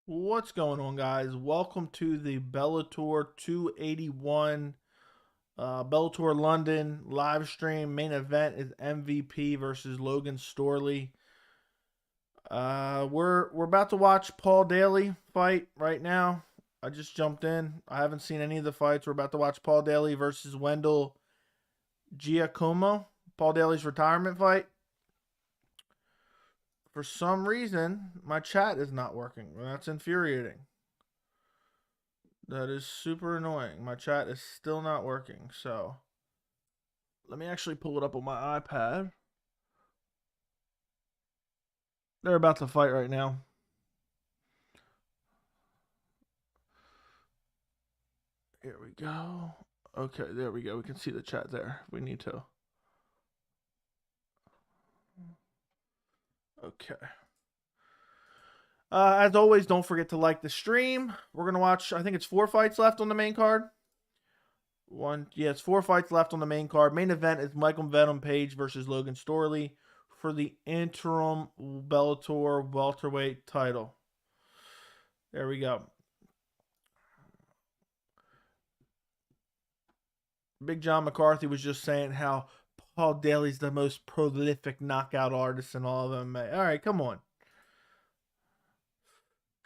What's going on, guys? Welcome to the Bellator 281 Bellator London live stream. Main event is MVP versus Logan Storley. We're about to watch Paul Daley fight right now. I just jumped in. I haven't seen any of the fights. We're about to watch Paul Daley versus Wendell Giácomo. Paul Daley's retirement fight. For some reason, my chat is not working. That's infuriating. That is super annoying. My chat is still not working. So let me actually pull it up on my iPad. They're about to fight right now. Here we go. Okay, there we go. We can see the chat there. We need to. Okay. As always, don't forget to like the stream. We're going to watch, I think it's 4 fights left on the main card. It's 4 fights left on the main card. Main event is Michael Venom Page versus Logan Storley for the interim Bellator welterweight title. There we go. Big John McCarthy was just saying how Paul Daley's the most prolific knockout artist in all of MMA. All right, come on.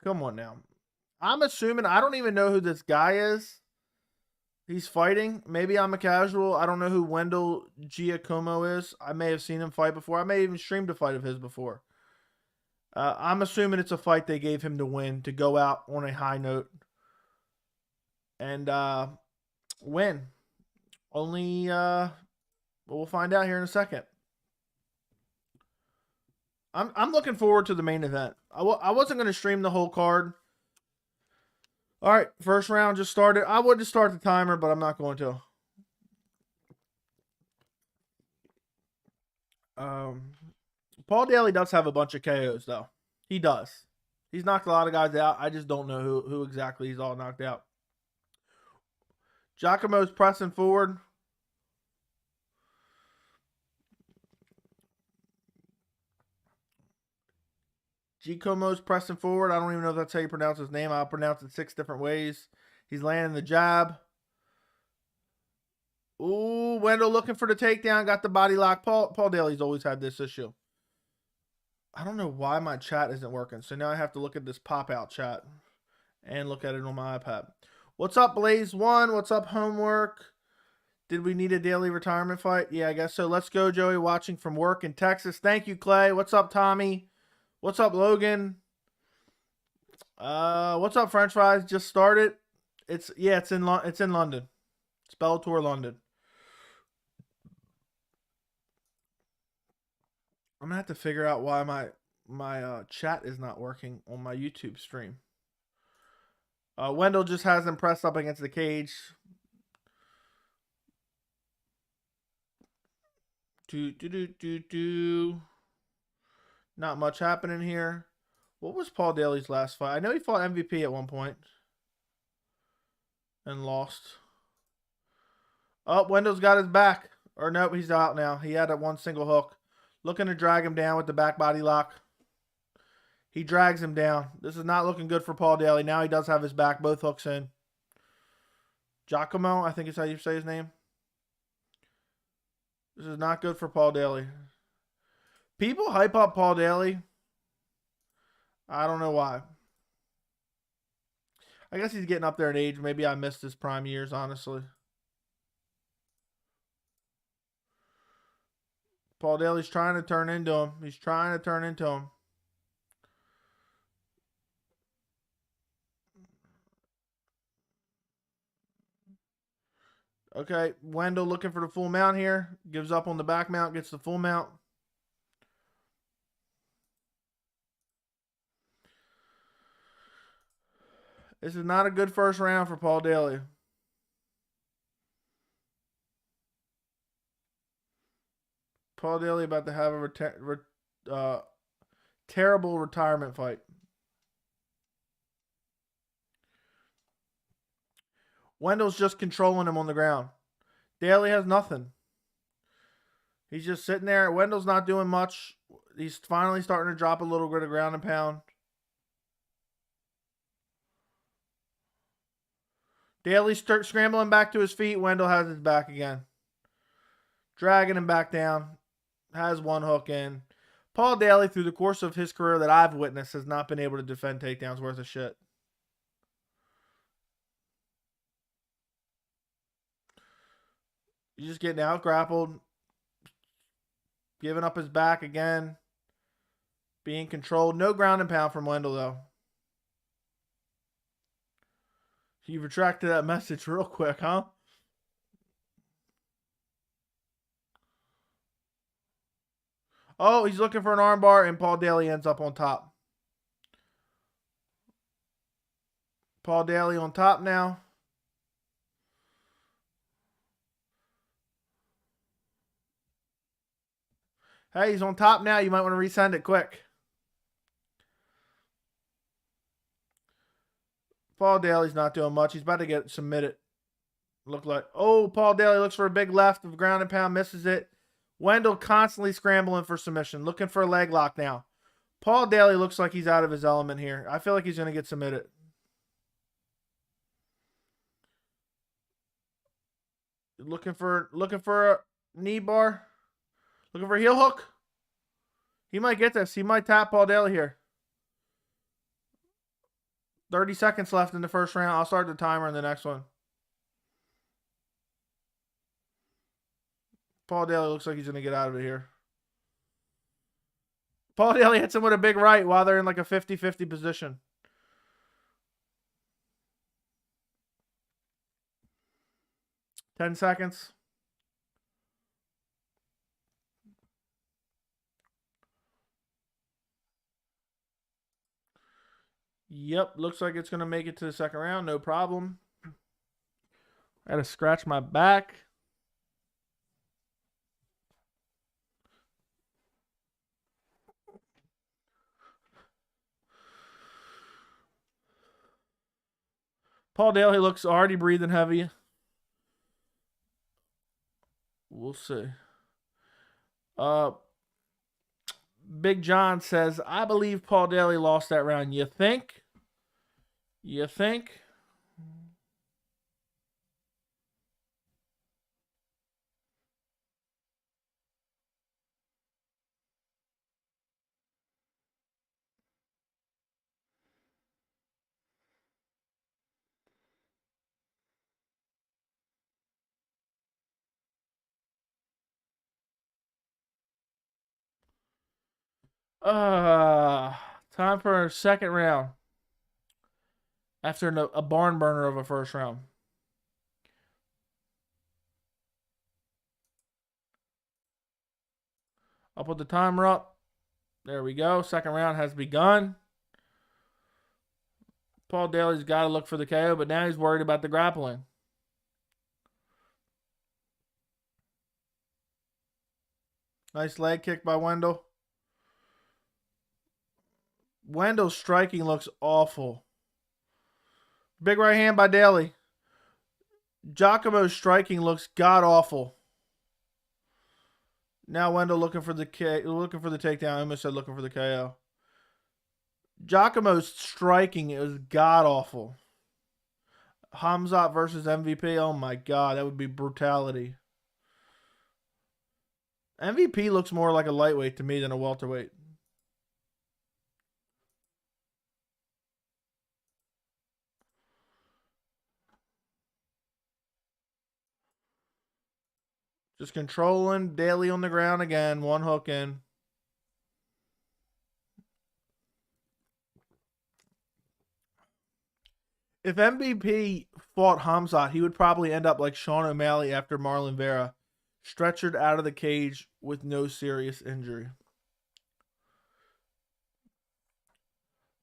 Come on now. I'm assuming, I don't even know who this guy is. He's fighting. Maybe I'm a casual. I don't know who Wendell Giácomo is. I may have seen him fight before. I may have even streamed a fight of his before. I'm assuming it's a fight they gave him to win, to go out on a high note and win. Only, we'll find out here in a second. I'm looking forward to the main event. I wasn't going to stream the whole card. All right, first round just started. I would just start the timer, but I'm not going to. Paul Daley does have a bunch of KOs, though. He does. He's knocked a lot of guys out. I just don't know who exactly he's all knocked out. Giacomo's pressing forward. Giacomo's pressing forward. I don't even know if that's how you pronounce his name. I'll pronounce it 6 different ways. He's landing the jab. Ooh, Wendell looking for the takedown. Got the body lock. Paul Daley's always had this issue. I don't know why my chat isn't working. So now I have to look at this pop-out chat and look at it on my iPad. What's up, Blaze1? What's up, Homework? Did we need a Daley retirement fight? Yeah, I guess so. Let's go, Joey, watching from work in Texas. Thank you, Clay. What's up, Tommy? What's up, Logan? What's up, French fries? Just started. It's in London. It's Bellator London. I'm gonna have to figure out why my chat is not working on my YouTube stream. Wendell just has him pressed up against the cage. Not much happening here. What was Paul Daley's last fight? I know he fought MVP at one point and lost. Oh, Wendell's got his back. Or nope, he's out now. He had one single hook. Looking to drag him down with the back body lock. He drags him down. This is not looking good for Paul Daley. Now he does have his back, both hooks in. Giacomo, I think is how you say his name. This is not good for Paul Daley. People hype up Paul Daley. I don't know why. I guess he's getting up there in age. Maybe I missed his prime years, honestly. Paul Daley's trying to turn into him. He's trying to turn into him. Okay, Wendell looking for the full mount here. Gives up on the back mount, gets the full mount. This is not a good first round for Paul Daley. Paul Daley about to have a terrible retirement fight. Wendell's just controlling him on the ground. Daley has nothing. He's just sitting there. Wendell's not doing much. He's finally starting to drop a little bit of ground and pound. Daley starts scrambling back to his feet. Wendell has his back again. Dragging him back down. Has one hook in. Paul Daley, through the course of his career that I've witnessed, has not been able to defend takedowns worth of shit. He's just getting out grappled. Giving up his back again. Being controlled. No ground and pound from Wendell, though. He retracted that message real quick, huh? Oh, he's looking for an armbar, and Paul Daley ends up on top. Paul Daley on top now. Hey, he's on top now. You might want to resend it quick. Paul Daley's not doing much. He's about to get submitted. Look like, oh, Paul Daley looks for a big left of ground and pound, misses it. Wendell constantly scrambling for submission, looking for a leg lock now. Paul Daley looks like he's out of his element here. I feel like he's going to get submitted. Looking for a knee bar. Looking for a heel hook. He might get this. He might tap Paul Daley here. 30 seconds left in the first round. I'll start the timer in the next one. Paul Daley looks like he's going to get out of it here. Paul Daley hits him with a big right while they're in like a 50-50 position. Ten seconds. Yep, looks like it's going to make it to the second round. No problem. I had to scratch my back. Paul Daley looks already breathing heavy. We'll see. Big John says, I believe Paul Daley lost that round. You think? You think? Time for our second round. After a barn burner of a first round. I'll put the timer up. There we go. Second round has begun. Paul Daley's got to look for the KO, but now he's worried about the grappling. Nice leg kick by Wendell. Wendell's striking looks awful. Big right hand by Daley. Giacomo's striking looks god awful. Now Wendell looking for the takedown. I almost said looking for the KO. Giacomo's striking is god awful. Khamzat versus MVP. Oh my god, that would be brutality. MVP looks more like a lightweight to me than a welterweight. Just controlling Daley on the ground again. One hook in. If MVP fought Khamzat, he would probably end up like Sean O'Malley after Marlon Vera, stretchered out of the cage with no serious injury.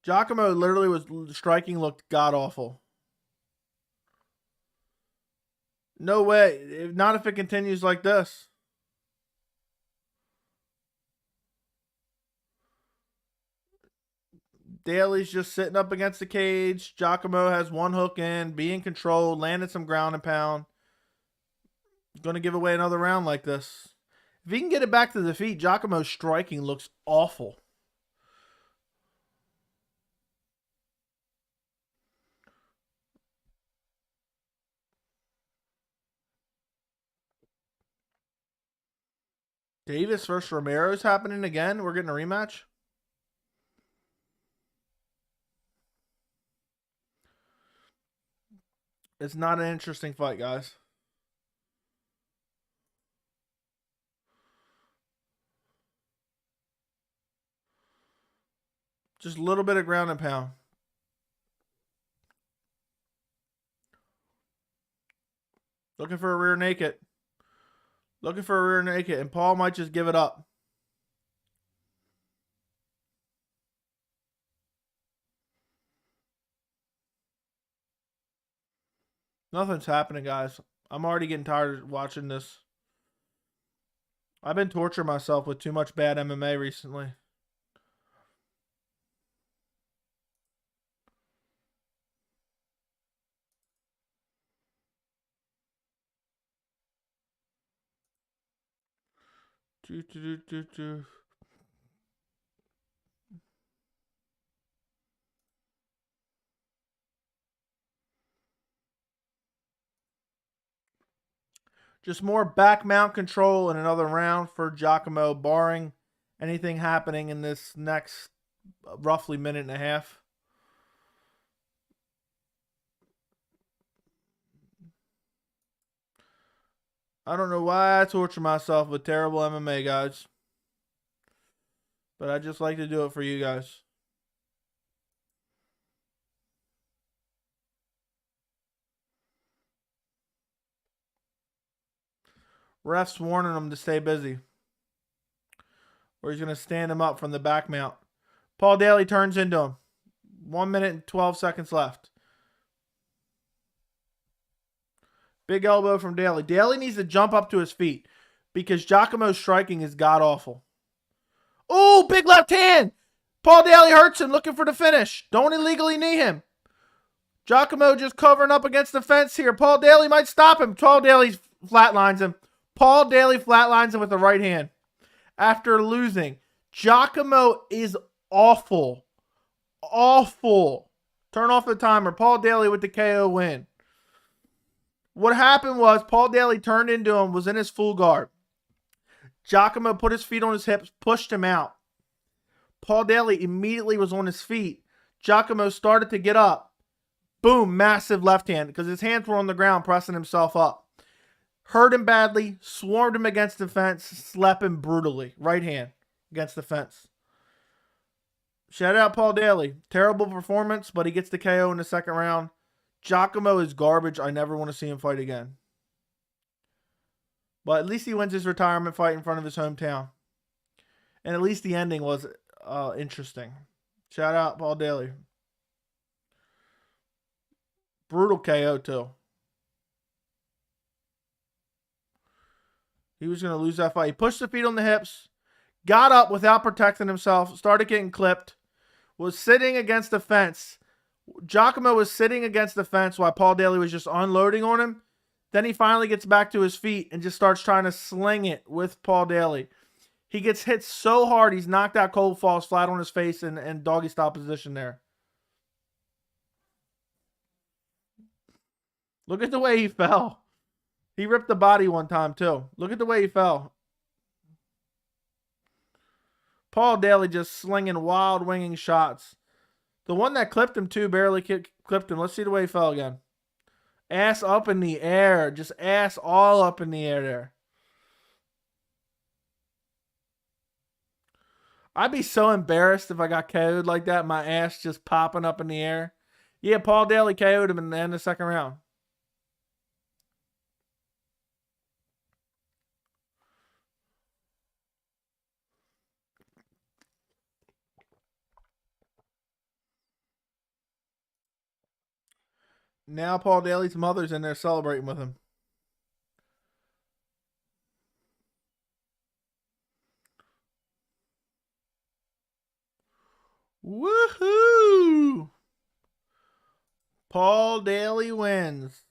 Giacomo literally was striking, looked god awful. No way. Not if it continues like this. Daley's just sitting up against the cage. Giacomo has one hook in, being controlled, landed some ground and pound. Going to give away another round like this. If he can get it back to the feet, Giacomo's striking looks awful. Davis versus Romero is happening again. We're getting a rematch. It's not an interesting fight, guys. Just a little bit of ground and pound. Looking for a rear naked. Looking for a rear naked. And Paul might just give it up. Nothing's happening, guys. I'm already getting tired of watching this. I've been torturing myself with too much bad MMA recently. Just more back mount control in another round for Giácomo, barring anything happening in this next roughly minute and a half. I don't know why I torture myself with terrible MMA, guys. But I just like to do it for you guys. Ref's warning him to stay busy. Or he's going to stand him up from the back mount. Paul Daley turns into him. 1 minute and 12 seconds left. Big elbow from Daley. Daley needs to jump up to his feet because Giacomo's striking is god-awful. Oh, big left hand. Paul Daley hurts him, looking for the finish. Don't illegally knee him. Giacomo just covering up against the fence here. Paul Daley might stop him. Paul Daley flatlines him. Paul Daley flatlines him with the right hand after losing. Giacomo is awful. Awful. Turn off the timer. Paul Daley with the KO win. What happened was Paul Daley turned into him, was in his full guard. Giacomo put his feet on his hips, pushed him out. Paul Daley immediately was on his feet. Giacomo started to get up. Boom, massive left hand because his hands were on the ground pressing himself up. Hurt him badly, swarmed him against the fence, slapped him brutally. Right hand against the fence. Shout out Paul Daley. Terrible performance, but he gets the KO in the second round. Giacomo is garbage. I never want to see him fight again. But at least he wins his retirement fight in front of his hometown. And at least the ending was interesting. Shout out Paul Daley. Brutal KO too. He was going to lose that fight. He pushed the feet on the hips. Got up without protecting himself. Started getting clipped. Was sitting against the fence. Giacomo was sitting against the fence while Paul Daley was just unloading on him. Then he finally gets back to his feet and just starts trying to sling it with Paul Daley. He gets hit so hard, he's knocked out cold, falls flat on his face and doggy style position there. Look at the way he fell. He ripped the body one time too. Look at the way he fell. Paul Daley just slinging wild winging shots. The one that clipped him too barely clipped him. Let's see the way he fell again. Ass up in the air. Just ass all up in the air there. I'd be so embarrassed if I got KO'd like that. My ass just popping up in the air. Yeah, Paul Daley KO'd him in the end of the second round. Now Paul Daley's mother's in there celebrating with him. Woohoo! Paul Daley wins.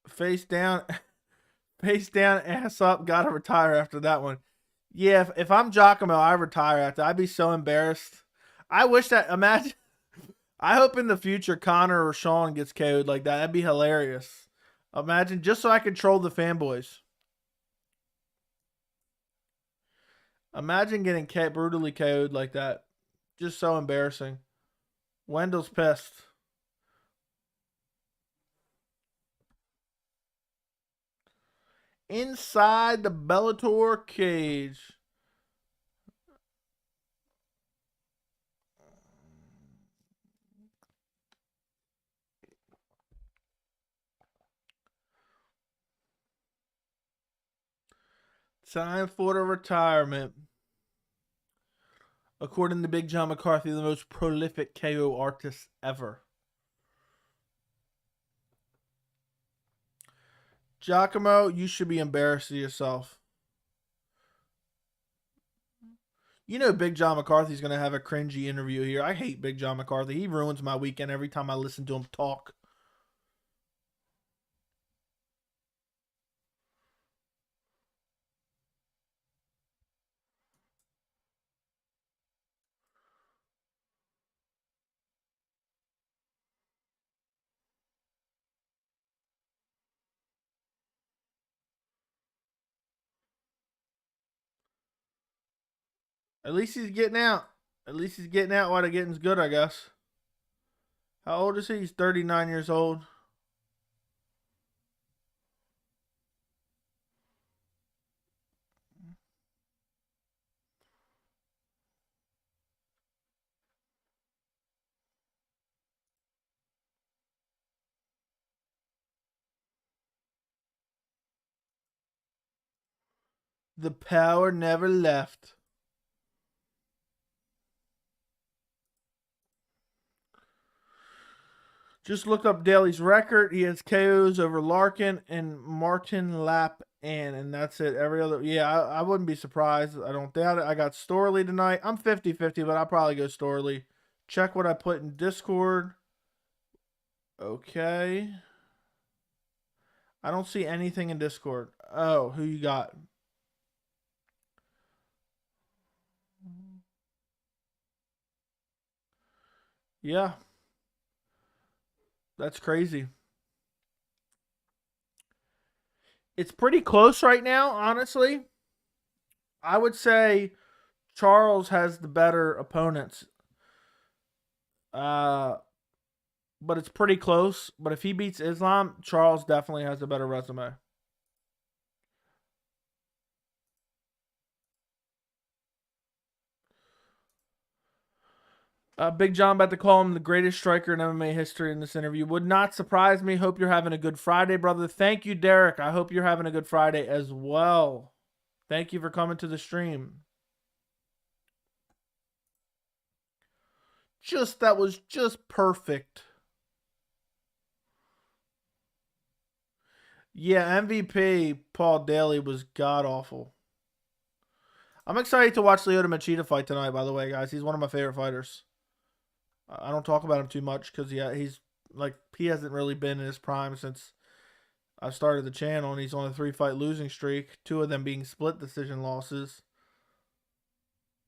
Face down, ass up. Gotta retire after that one. Yeah, if I'm Giacomo, I retire after. I'd be so embarrassed. I wish that. I hope in the future Connor or Sean gets KO'd like that. That'd be hilarious. Imagine, just so I can troll the fanboys. Imagine getting brutally KO'd like that. Just so embarrassing. Wendell's pissed. Inside the Bellator cage. Time for the retirement. According to Big John McCarthy, the most prolific KO artist ever. Giácomo, you should be embarrassed of yourself. You know Big John McCarthy's going to have a cringy interview here. I hate Big John McCarthy. He ruins my weekend every time I listen to him talk. At least he's getting out. At least he's getting out while the getting's good, I guess. How old is he? He's 39 years old. The power never left. Just looked up Daley's record. He has KOs over Larkin and Martin Lap and that's it. Every other, yeah, I wouldn't be surprised. I don't doubt it. I got Storley tonight. I'm 50-50, but I'll probably go Storley. Check what I put in Discord. Okay. I don't see anything in Discord. Oh, who you got? Yeah. That's crazy. It's pretty close right now, honestly. I would say Charles has the better opponents. But it's pretty close. But if he beats Islam, Charles definitely has a better resume. Big John about to call him the greatest striker in MMA history in this interview. Would not surprise me. Hope you're having a good Friday, brother. Thank you, Derek. I hope you're having a good Friday as well. Thank you for coming to the stream. That was just perfect. Yeah, MVP Paul Daley was god awful. I'm excited to watch Lyoto Machida fight tonight, by the way, guys. He's one of my favorite fighters. I don't talk about him too much because he hasn't really been in his prime since I started the channel, and he's on a 3-fight losing streak, 2 of them being split decision losses.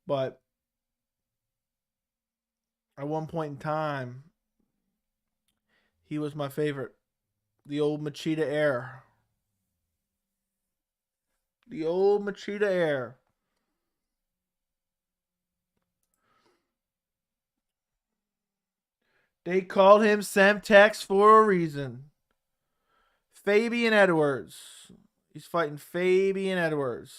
But at one point in time, he was my favorite. The old Machida heir. The old Machida heir. They called him Semtex for a reason. Fabian Edwards. He's fighting Fabian Edwards.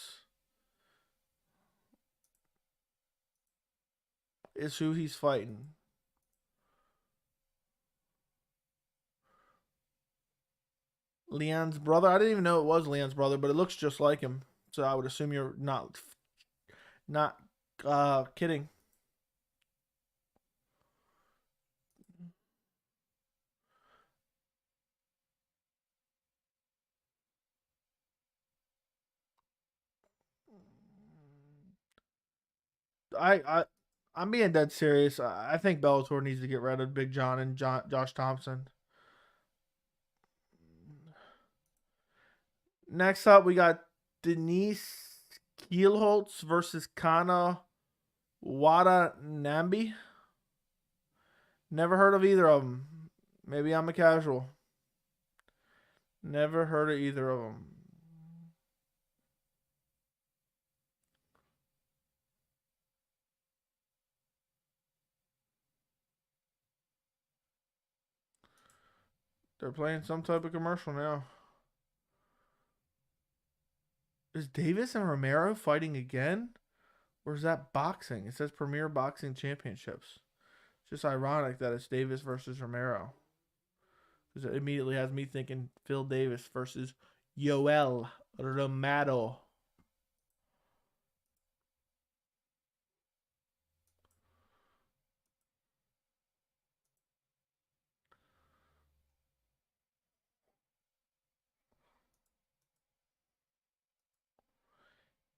Is who he's fighting. Leon's brother. I didn't even know it was Leon's brother, but it looks just like him. So I would assume you're not kidding. I'm being dead serious. I think Bellator needs to get rid of Big John and Josh Thompson. Next up, we got Denise Kielholtz versus Kana Watanabe. Never heard of either of them. Maybe I'm a casual. Never heard of either of them. They're playing some type of commercial now. Is Davis and Romero fighting again? Or is that boxing? It says Premier Boxing Championships. It's just ironic that it's Davis versus Romero. Because it immediately has me thinking Phil Davis versus Yoel Romero.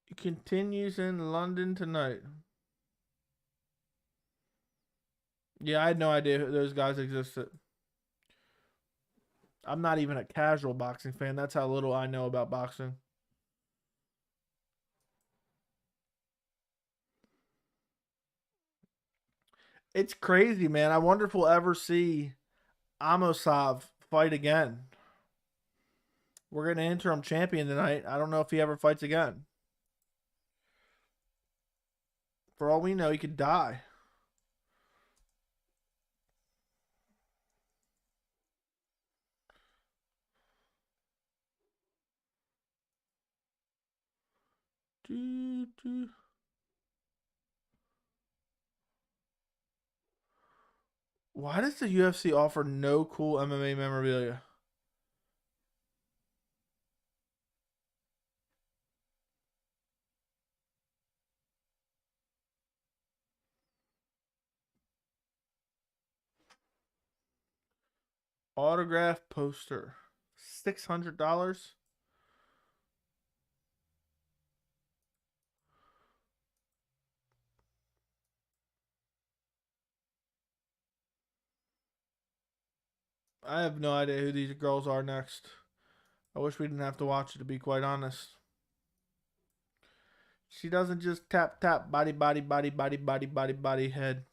It continues in London tonight. Yeah, I had no idea who those guys existed. I'm not even a casual boxing fan. That's how little I know about boxing. It's crazy, man. I wonder if we'll ever see Amosov fight again. We're getting an interim champion tonight. I don't know if he ever fights again. For all we know, he could die. Why does the UFC offer no cool MMA memorabilia? Autograph poster. $600? I have no idea who these girls are next. I wish we didn't have to watch it, to be quite honest. She doesn't just tap, tap, body, body, body, body, body, body, body, head.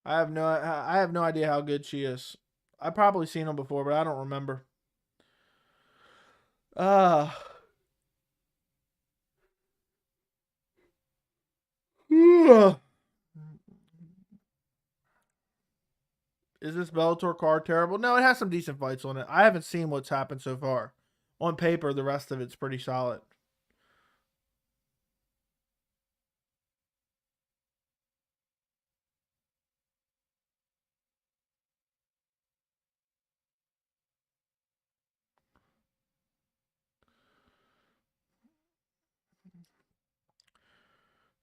I have no idea how good she is. I've probably seen them before, but I don't remember. Uh Is this Bellator card terrible? No, it has some decent fights on it. I haven't seen what's happened so far. On paper, the rest of it's pretty solid.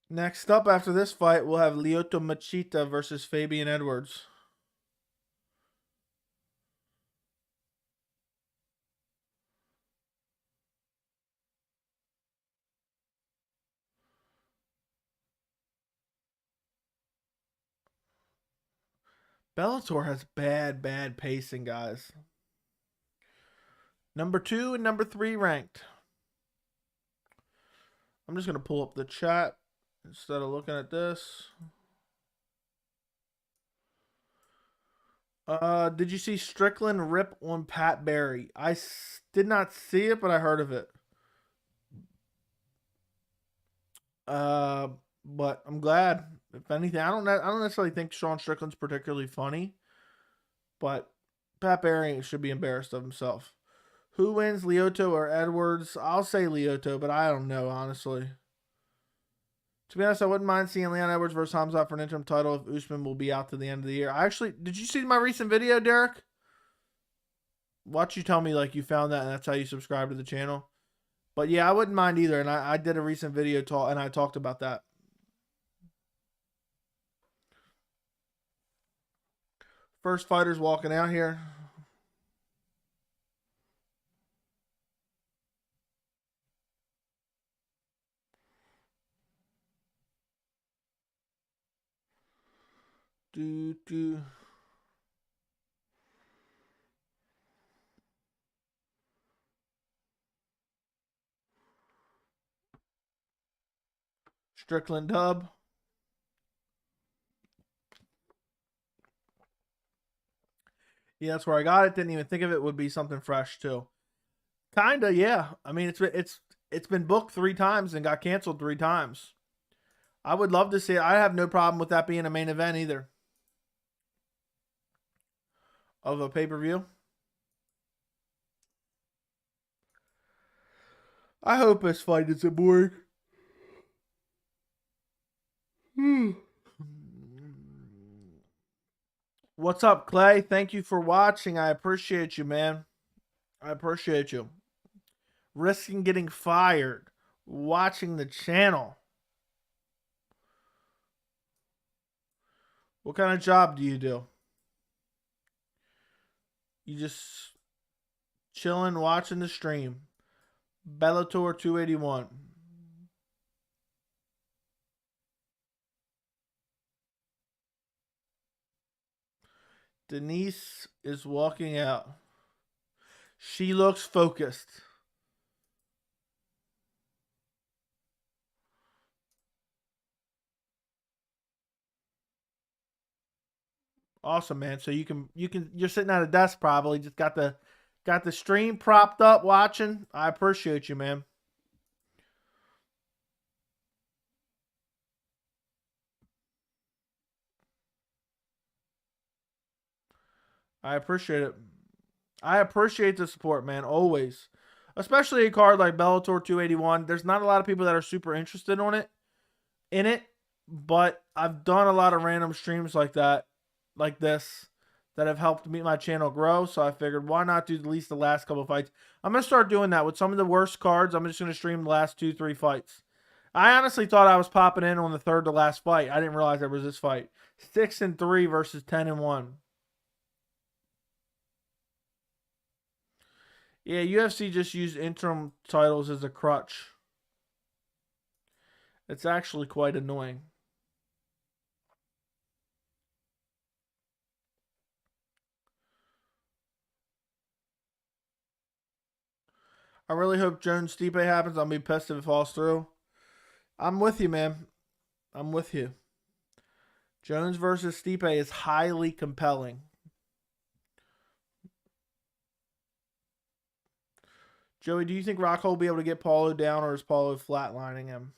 Next up after this fight, we'll have Lyoto Machida versus Fabian Edwards. Bellator has bad pacing, guys. Number 2 and number 3 ranked. I'm just going to pull up the chat instead of looking at this. Did you see Strickland rip on Pat Barry? I did not see it, but I heard of it. Uh, but I'm glad. If anything, I don't necessarily think Sean Strickland's particularly funny, but Pat Barry should be embarrassed of himself. Who wins, Lyoto or Edwards? I'll say Lyoto, but I don't know, honestly. To be honest, I wouldn't mind seeing Leon Edwards versus Hamzat for an interim title if Usman will be out to the end of the year. Did you see my recent video, Derek? Watch you tell me like you found that and that's how you subscribe to the channel. But yeah, I wouldn't mind either. And I did a recent video and I talked about that. First fighters walking out here. Strickland dub. Yeah, that's where I got it. Didn't even think of it would be something fresh too. Kinda, yeah. I mean, it's been booked 3 times and got canceled 3 times. I would love to see it. I have no problem with that being a main event either of a pay-per-view. I hope this fight isn't boring. What's up, Clay? Thank you for watching. I appreciate you, man. I appreciate you. Risking getting fired. Watching the channel. What kind of job do you do? You just chilling, watching the stream. Bellator 281. Denise is walking out. She looks focused. Awesome, man. So you're sitting at a desk probably, just got the stream propped up watching. I appreciate you, man. I appreciate it. I appreciate the support, man, always. Especially a card like Bellator 281. There's not a lot of people that are super interested in it, but I've done a lot of random streams like that, like this, that have helped me my channel grow. So I figured, why not do at least the last couple fights? I'm gonna start doing that with some of the worst cards. I'm just gonna stream the last 2-3 fights. I honestly thought I was popping in on the third to last fight. I didn't realize there was this fight. 6-3 versus 10-1. Yeah, UFC just used interim titles as a crutch. It's actually quite annoying. I really hope Jones Stipe happens. I'll be pissed if it falls through. I'm with you, man. I'm with you. Jones versus Stipe is highly compelling. Joey, do you think Rockhold will be able to get Paulo down, or is Paulo flatlining him?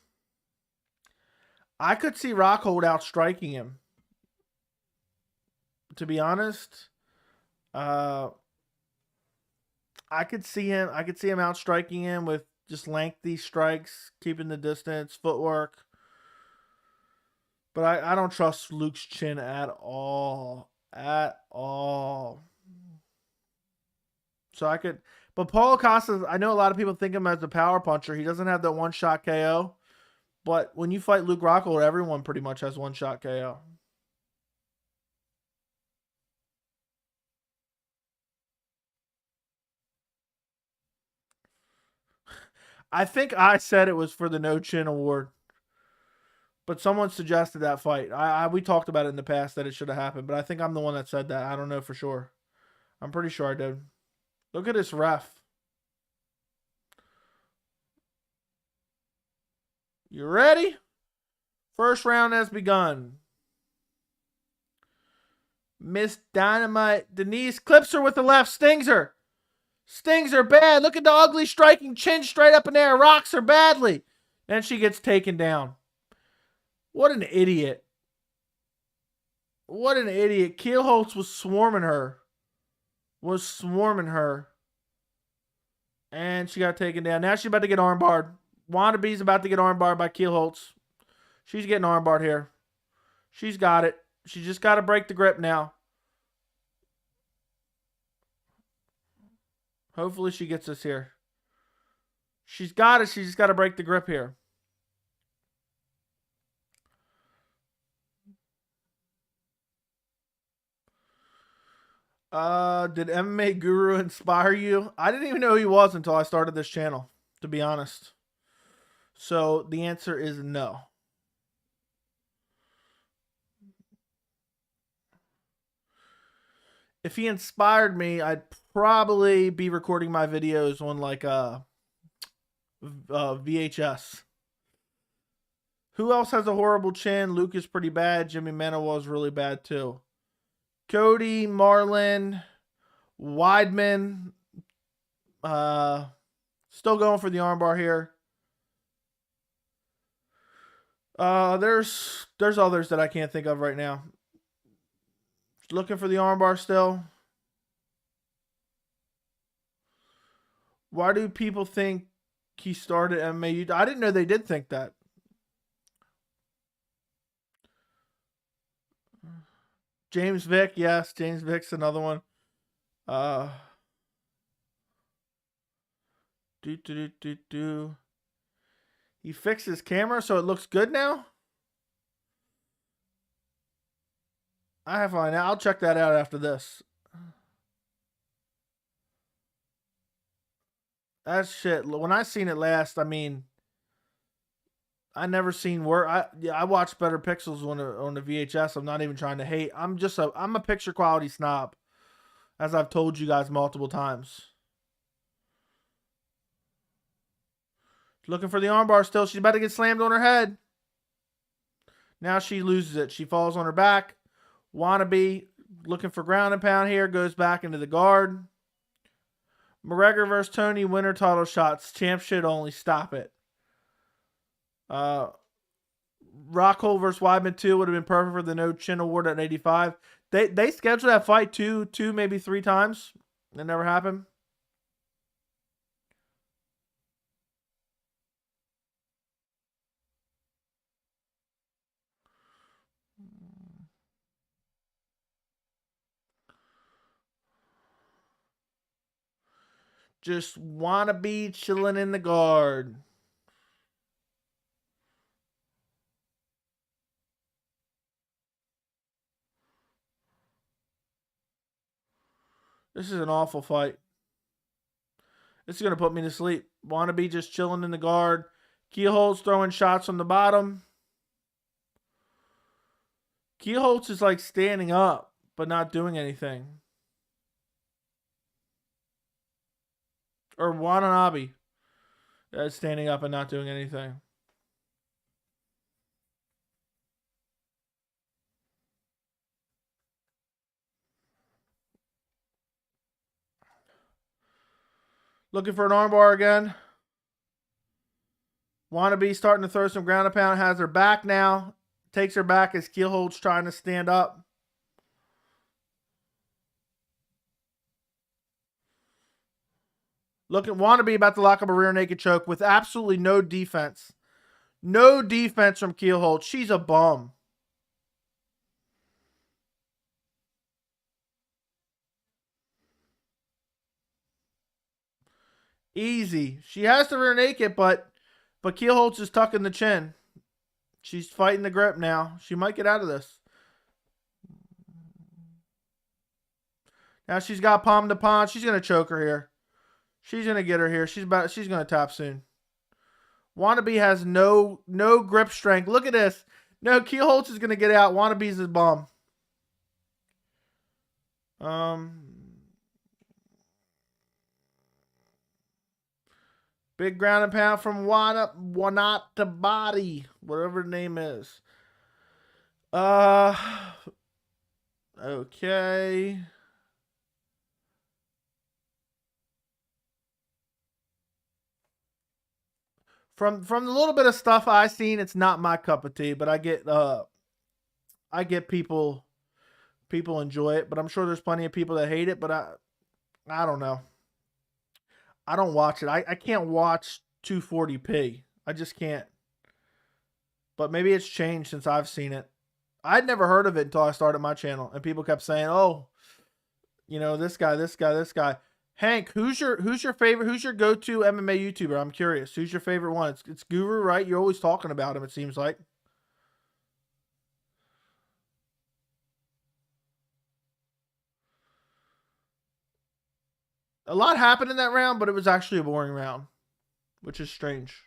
I could see Rockhold outstriking him. To be honest, I could see him outstriking him with just lengthy strikes, keeping the distance, footwork. But I don't trust Luke's chin at all. At all. So I could... But Paulo Costa, I know a lot of people think of him as the power puncher. He doesn't have that one-shot KO. But when you fight Luke Rockhold, everyone pretty much has one-shot KO. I think I said it was for the No Chin Award. But someone suggested that fight. We talked about it in the past that it should have happened. But I think I'm the one that said that. I don't know for sure. I'm pretty sure I did. Look at this ref. You ready? First round has begun. Miss Dynamite Denise clips her with the left, stings her. Stings her bad. Look at the ugly striking, chin straight up in there, rocks her badly. And she gets taken down. What an idiot. What an idiot. Kielholtz was swarming her. And she got taken down. Now she's about to get armbarred. Wanabe's about to get armbarred by Kielholtz. She's getting armbarred here. She's got it. She just got to break the grip now. Hopefully she gets this here. She's got it. She's just got to break the grip here. Did MMA Guru inspire you? I didn't even know who he was until I started this channel, to be honest. So the answer is no. If he inspired me, I'd probably be recording my videos on like VHS. Who else has a horrible chin? Luke is pretty bad. Jimmy Manuel is really bad too. Cody, Marlon, Weidman. Still going for the armbar here. There's others that I can't think of right now. Looking for the armbar still. Why do people think he started MMA? I didn't know they did think that. James Vick, yes, James Vick's another one. He fixed his camera so it looks good now? I have fun. I'll check that out after this. That shit. When I seen it last, I mean, I never seen work. I watched better pixels on the VHS. I'm not even trying to hate. I'm a picture quality snob, as I've told you guys multiple times. Looking for the armbar still. She's about to get slammed on her head. Now she loses it. She falls on her back. Watanabe looking for ground and pound here. Goes back into the guard. McGregor versus Tony. Winner title shots. Champ shit only. Stop it. Rockhold versus Weidman 2 would have been perfect for the no chin award at 85. They scheduled that fight two, maybe 3 times. It never happened. Just wanna be chilling in the guard. This is an awful fight. This is going to put me to sleep. Wannabe just chilling in the guard. Kielholtz throwing shots from the bottom. Kielholtz is like standing up, but not doing anything. Or Watanabe standing up and not doing anything. Looking for an armbar again. Wannabe starting to throw some ground and pound. Has her back now. Takes her back as Kielholtz trying to stand up. Look at Wannabe about to lock up a rear naked choke with absolutely no defense. No defense from Kielholtz. She's a bum. Easy. She has the rear naked, but Kielholtz is tucking the chin. She's fighting the grip now. She might get out of this. Now she's got palm to palm. She's gonna choke her here. She's gonna get her here. She's gonna tap soon. Wannabe has no grip strength. Look at this. No, Kielholtz is gonna get out. Wannabe's his bum. Big ground and pound from Watanabe, whatever the name is. Okay. From the little bit of stuff I've seen, it's not my cup of tea, but I get people enjoy it, but I'm sure there's plenty of people that hate it, but I don't know. I don't watch it. I can't watch 240p. I just can't. But maybe it's changed since I've seen it. I'd never heard of it until I started my channel, and people kept saying, "Oh, you know, this guy." Hank, who's your favorite? Who's your go-to MMA YouTuber? I'm curious. Who's your favorite one? It's Guru, right? You're always talking about him, it seems like. A lot happened in that round, but it was actually a boring round, which is strange.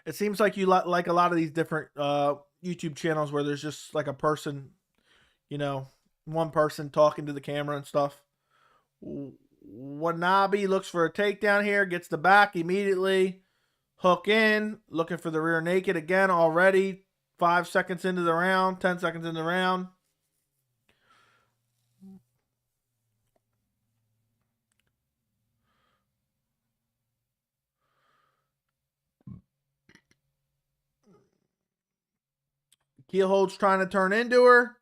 It seems like you like a lot of these different YouTube channels where there's just like a person, you know, one person talking to the camera and stuff. Watanabe looks for a takedown here. Gets the back immediately. Hook in. Looking for the rear naked again already. 5 seconds into the round. 10 seconds into the round. Kielholtz trying to turn into her.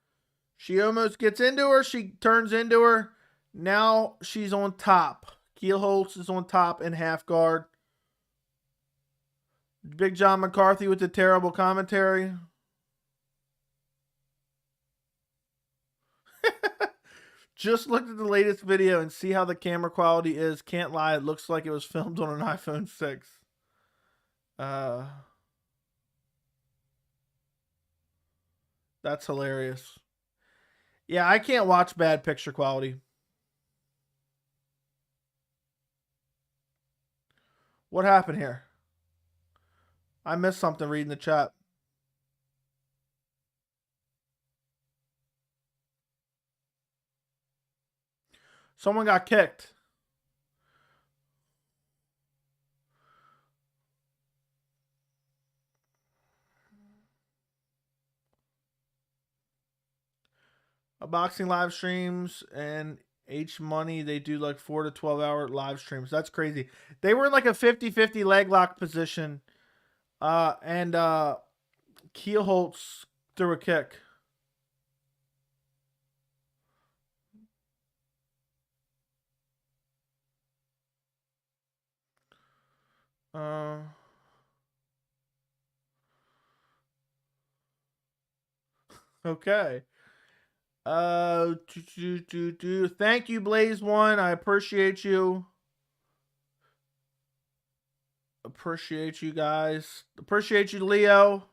She almost gets into her. She turns into her. Now she's on top. Kielholtz is on top in half guard. Big John McCarthy with the terrible commentary. Just looked at the latest video and see how the camera quality is. Can't lie, it looks like it was filmed on an iPhone 6. That's hilarious. Yeah, I can't watch bad picture quality. What happened here? I missed something reading the chat. Someone got kicked. Boxing live streams and H Money, they do like 4 to 12 hour live streams. That's crazy. They were in like a 50-50 leg lock position. And Kielholtz threw a kick. Okay. Thank you, Blaze One. I appreciate you. Appreciate you guys. Appreciate you, Leo.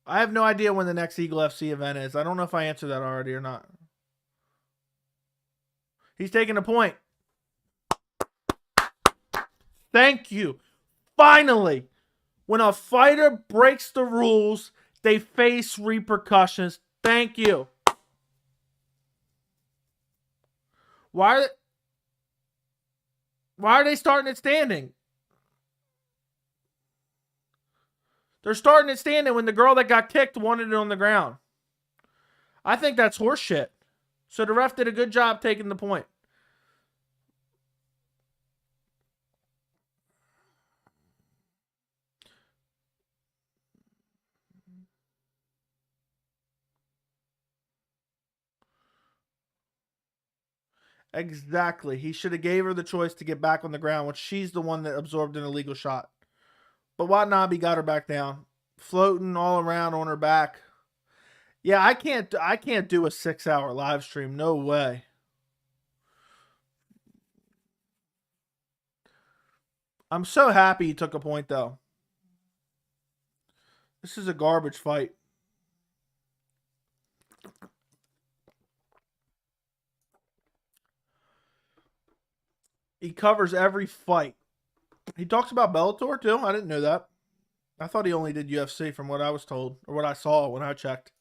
I have no idea when the next Eagle FC event is. I don't know if I answered that already or not. He's taking a point. Thank you. Finally, when a fighter breaks the rules, they face repercussions. Thank you. Why are they starting it standing? They're starting it standing when the girl that got kicked wanted it on the ground. I think that's horseshit. So the ref did a good job taking the point. Exactly. He should have gave her the choice to get back on the ground, which she's the one that absorbed an illegal shot. But Watanabe got her back down, floating all around on her back. Yeah, I can't do a 6-hour live stream. No way. I'm so happy he took a point, though. This is a garbage fight. He covers every fight. He talks about Bellator, too. I didn't know that. I thought he only did UFC from what I was told, or what I saw when I checked.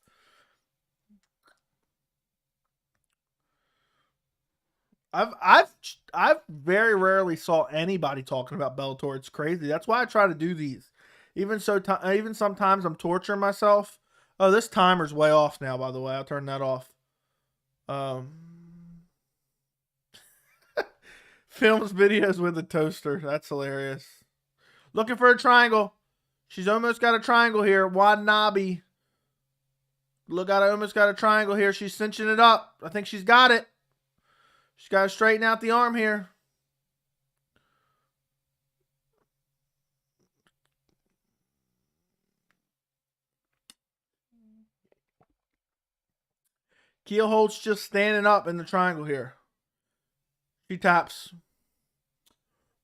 I've very rarely saw anybody talking about Bellator. It's crazy. That's why I try to do these. Even sometimes I'm torturing myself. Oh, this timer's way off now, by the way. I'll turn that off. Films videos with a toaster. That's hilarious. Looking for a triangle. She's almost got a triangle here. Watanabe. Look, I almost got a triangle here. She's cinching it up. I think she's got it. She's got to straighten out the arm here. Kielholtz just standing up in the triangle here. She taps.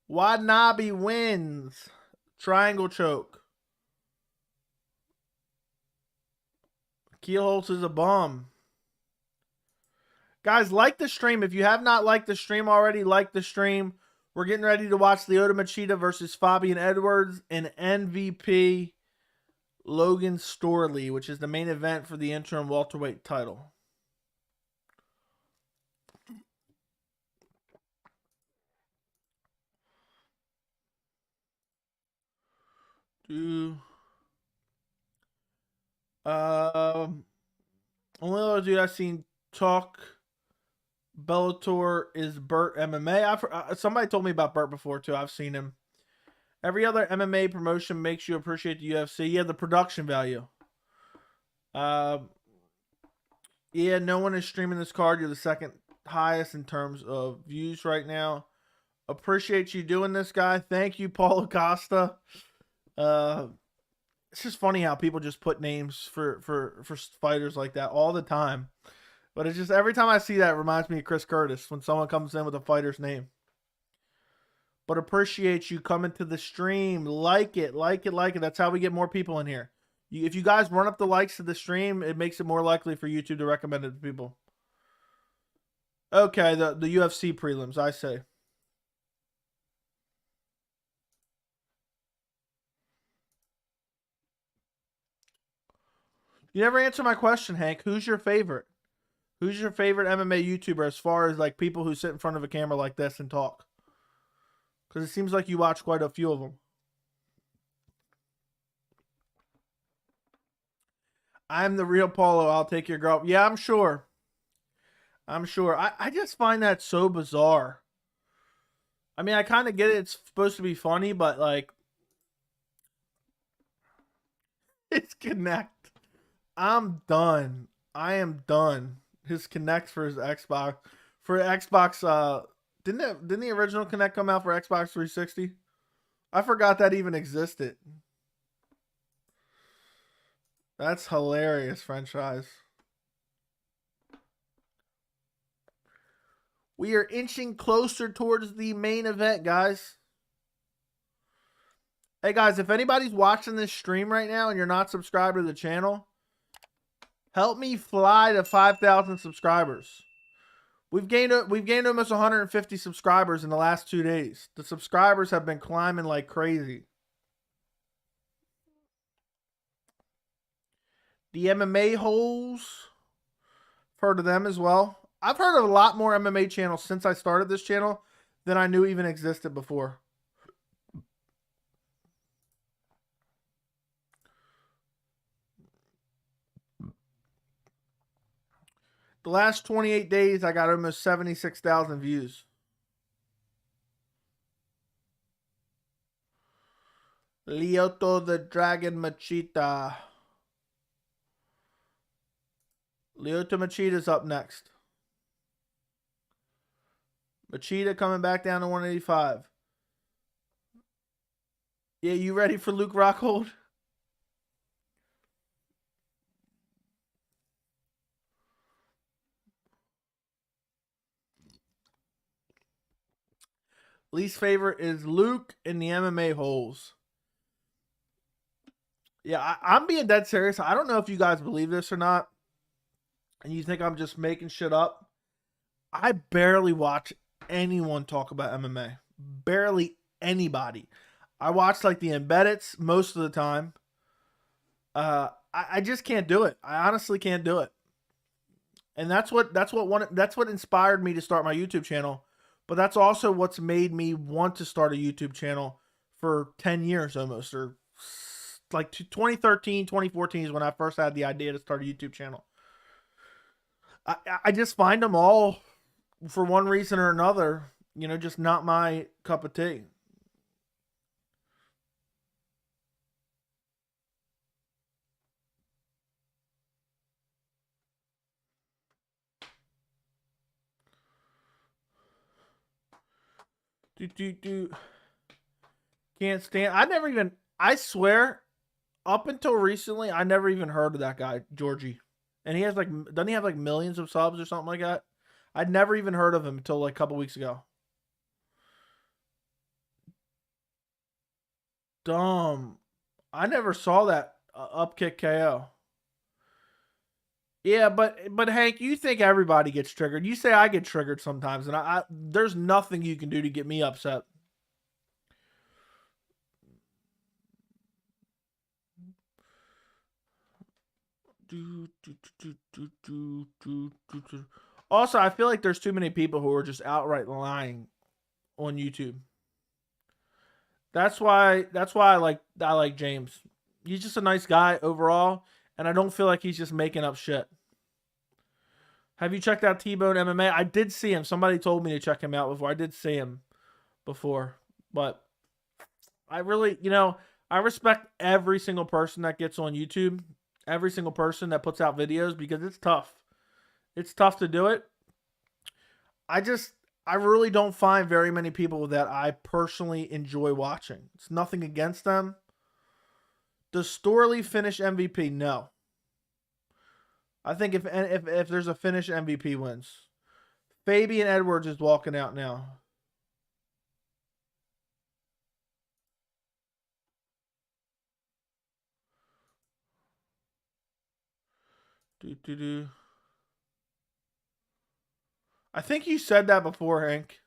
Watanabe wins. Triangle choke. Kielholtz is a bum. Guys, like the stream. If you have not liked the stream already, like the stream. We're getting ready to watch Lyoto Machida versus Fabian Edwards and MVP Logan Storley, which is the main event for the interim welterweight title. Only other dude I've seen talk Bellator is Burt MMA. Somebody told me about Burt before too. I've seen him. Every other MMA promotion makes you appreciate the UFC. Yeah, the production value. Yeah, no one is streaming this card. You're the second highest in terms of views right now. Appreciate you doing this, guy. Thank you, Paul Acosta. It's just funny how people just put names for fighters like that all the time. But it's just every time I see that, it reminds me of Chris Curtis when someone comes in with a fighter's name. But appreciate you coming to the stream. Like it. That's how we get more people in here. If you guys run up the likes to the stream, it makes it more likely for YouTube to recommend it to people. Okay, the UFC prelims, I say. You never answer my question, Hank. Who's your favorite? Who's your favorite MMA YouTuber as far as like people who sit in front of a camera like this and talk? Because it seems like you watch quite a few of them. I'm the real Paulo. I'll take your girl. Yeah, I'm sure. I just find that so bizarre. I mean, I kind of get it. It's supposed to be funny, but like, it's Connect. I'm done. I am done. His Connect for his Xbox. For Xbox, didn't the original Connect come out for Xbox 360? I forgot that even existed. That's hilarious, franchise. We are inching closer towards the main event, guys. Hey, guys, if anybody's watching this stream right now and you're not subscribed to the channel, help me fly to 5,000 subscribers. We've gained almost 150 subscribers in the last 2 days. The subscribers have been climbing like crazy. The MMA holes, heard of them as well. I've heard of a lot more MMA channels since I started this channel than I knew even existed before. The last 28 days, I got almost 76,000 views. Lyoto the Dragon Machida. Lyoto Machida's up next. Machida coming back down to 185. Yeah, you ready for Luke Rockhold? Least favorite is Luke in the MMA holes. Yeah, I'm being dead serious. I don't know if you guys believe this or not, and you think I'm just making shit up. I barely watch anyone talk about MMA. Barely anybody. I watch like the embeddeds most of the time. I just can't do it. I honestly can't do it. And that's what inspired me to start my YouTube channel. But that's also what's made me want to start a YouTube channel for 10 years almost, or like 2013, 2014 is when I first had the idea to start a YouTube channel. I just find them all, for one reason or another, you know, just not my cup of tea. Can't stand. I swear, up until recently, I never even heard of that guy, Georgie. And he has like, doesn't he have like millions of subs or something like that? I'd never even heard of him until like a couple weeks ago. Dumb. I never saw that upkick KO. Yeah, but Hank, you think everybody gets triggered. You say I get triggered sometimes, and I there's nothing you can do to get me upset. Also, I feel like there's too many people who are just outright lying on YouTube. That's why I like James. He's just a nice guy overall, and I don't feel like he's just making up shit. Have you checked out T-Bone MMA? I did see him. Somebody told me to check him out before. I did see him before, but I really, I respect every single person that gets on YouTube, every single person that puts out videos, because it's tough. It's tough to do it. I really don't find very many people that I personally enjoy watching. It's nothing against them. Does Storley finish MVP? No. I think if there's a finish, MVP wins. Fabian Edwards is walking out now. I think you said that before, Hank.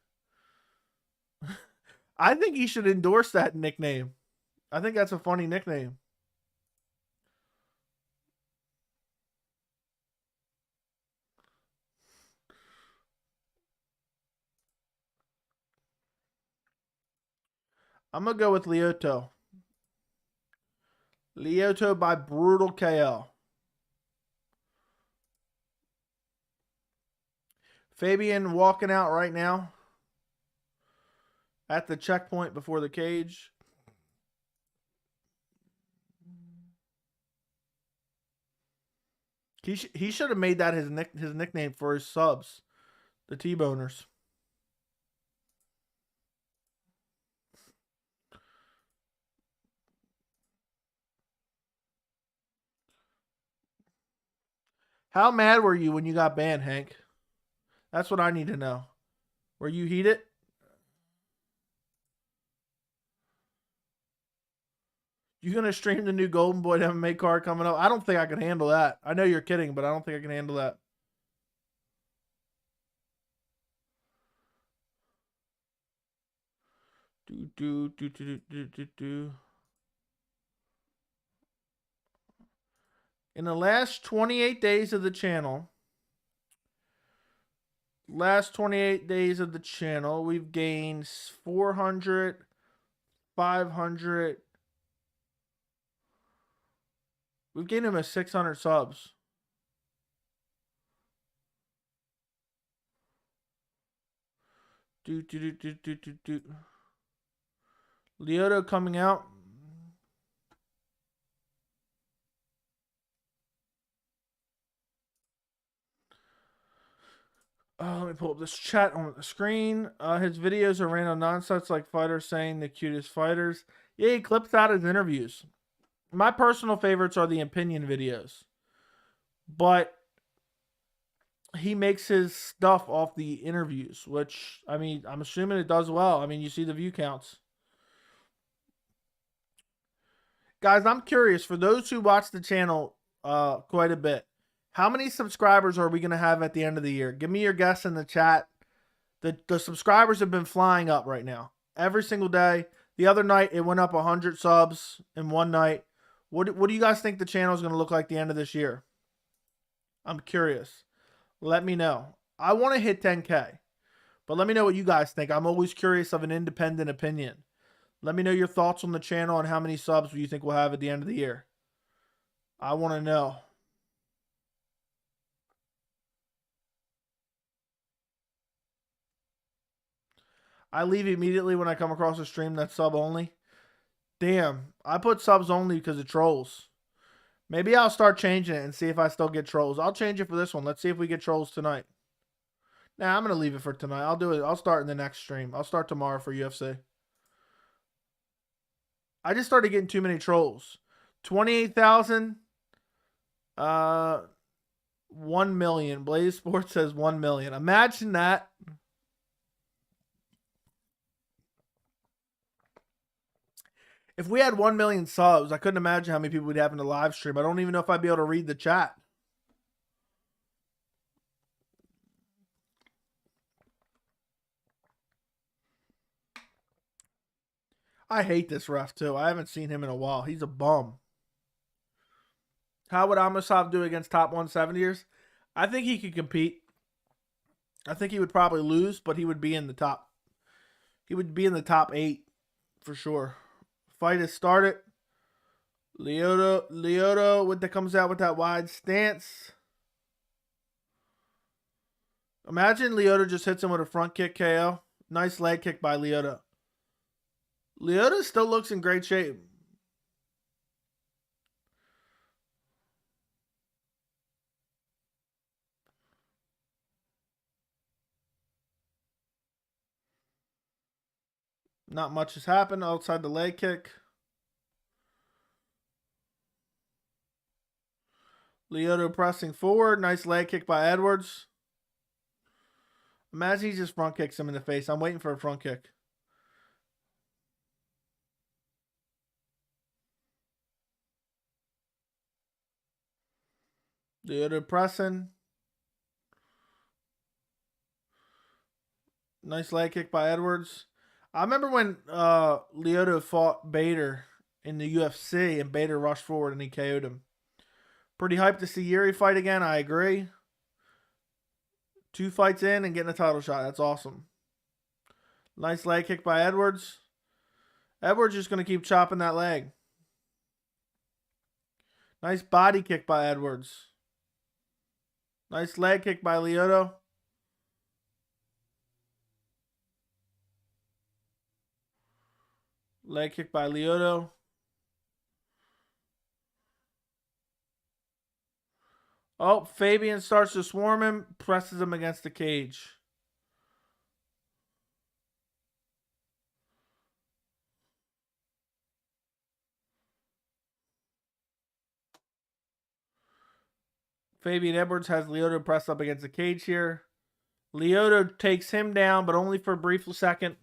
I think you should endorse that nickname. I think that's a funny nickname. I'm going to go with Lyoto. Lyoto by brutal KO. Fabian walking out right now at the checkpoint before the cage. He should have made that his nickname for his subs, the T-boners. How mad were you when you got banned, Hank? That's what I need to know. Were you heated? You gonna stream the new Golden Boy MMA card coming up? I don't think I can handle that. I know you're kidding, but I don't think I can handle that. In the last 28 days of the channel, we've gained 400, 500. We've gained him 600 subs. Lyoto coming out. Let me pull up this chat on the screen. His videos are random nonsense like fighters saying the cutest fighters. Yeah, he clips out his interviews. My personal favorites are the opinion videos. But he makes his stuff off the interviews, which, I mean, I'm assuming it does well. I mean, you see the view counts. Guys, I'm curious, for those who watch the channel quite a bit, how many subscribers are we going to have at the end of the year? Give me your guess in the chat. The subscribers have been flying up right now. Every single day. The other night, it went up 100 subs in one night. What do you guys think the channel is going to look like the end of this year? I'm curious. Let me know. I want to hit 10K. But let me know what you guys think. I'm always curious of an independent opinion. Let me know your thoughts on the channel and how many subs you think we'll have at the end of the year. I want to know. I leave immediately when I come across a stream that's sub only. Damn, I put subs only because of trolls. Maybe I'll start changing it and see if I still get trolls. I'll change it for this one. Let's see if we get trolls tonight. Nah, I'm going to leave it for tonight. I'll do it. I'll start in the next stream. I'll start tomorrow for UFC. I just started getting too many trolls. 28,000. 1 million. Blaze Sports says 1 million. Imagine that. If we had 1 million subs, I couldn't imagine how many people we'd have in the live stream. I don't even know if I'd be able to read the chat. I hate this ref, too. I haven't seen him in a while. He's a bum. How would Amasov do against top 170ers? I think he could compete. I think he would probably lose, but he would be in the top. He would be in the top 8 for sure. Fight has started. Lyoto comes out with that wide stance. Imagine Lyoto just hits him with a front kick KO. Nice leg kick by Lyoto. Lyoto still looks in great shape. Not much has happened outside the leg kick. Lyoto pressing forward. Nice leg kick by Edwards. Imagine he just front kicks him in the face. I'm waiting for a front kick. Lyoto pressing. Nice leg kick by Edwards. I remember when Lyoto fought Bader in the UFC and Bader rushed forward and he KO'd him. Pretty hyped to see Yuri fight again. I agree. 2 fights in and getting a title shot. That's awesome. Nice leg kick by Edwards. Edwards just going to keep chopping that leg. Nice body kick by Edwards. Nice leg kick by Lyoto. Leg kick by Lyoto. Oh, Fabian starts to swarm him, presses him against the cage. Fabian Edwards has Lyoto pressed up against the cage here. Lyoto takes him down, but only for a brief second.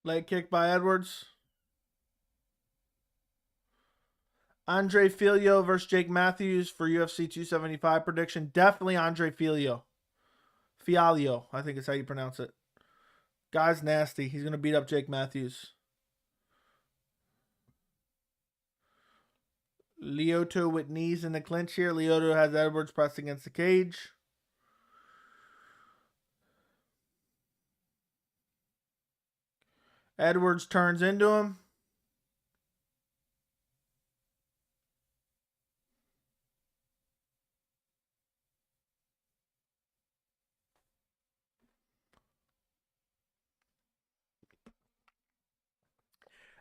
Leg kick by Edwards. Andre Filio versus Jake Matthews for UFC 275 prediction. Definitely Andre Filio. Fialio, I think is how you pronounce it. Guy's nasty. He's going to beat up Jake Matthews. Lyoto with knees in the clinch here. Lyoto has Edwards pressed against the cage. Edwards turns into him.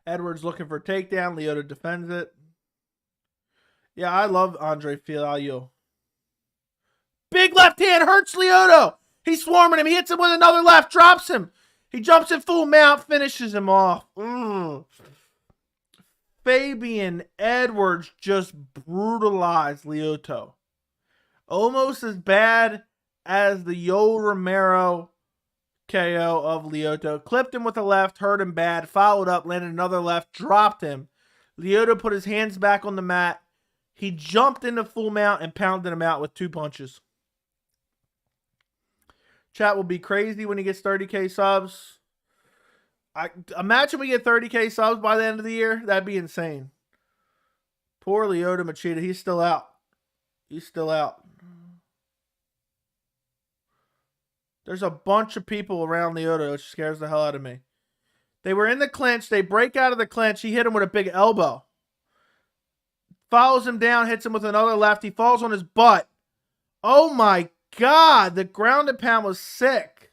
Edwards looking for a takedown. Lyoto defends it. Yeah, I love Andre Fialio. Big left hand hurts Lyoto. He's swarming him. He hits him with another left, drops him. He jumps in full mount, finishes him off. Fabian Edwards just brutalized Lyoto. Almost as bad as the Yo Romero KO of Lyoto. Clipped him with a left, hurt him bad, followed up, landed another left, dropped him. Lyoto put his hands back on the mat. He jumped into full mount and pounded him out with 2 punches. Chat will be crazy when he gets 30K subs. Imagine we get 30K subs by the end of the year. That'd be insane. Poor Lyoto Machida. He's still out. He's still out. There's a bunch of people around Lyoto, which scares the hell out of me. They were in the clinch. They break out of the clinch. He hit him with a big elbow. Follows him down, hits him with another left. He falls on his butt. Oh my God. The ground and pound was sick.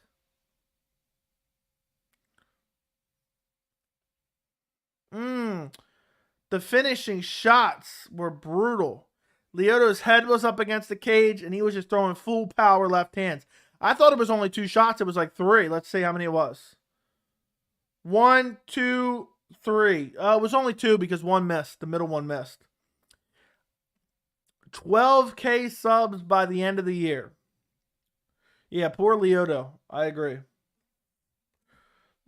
The finishing shots were brutal. Lyoto's head was up against the cage, and he was just throwing full power left hands. I thought it was only 2 shots. It was like 3. Let's see how many it was. 1, 2, 3. It was only 2 because one missed. The middle one missed. 12K subs by the end of the year. Yeah, poor Lyoto. I agree.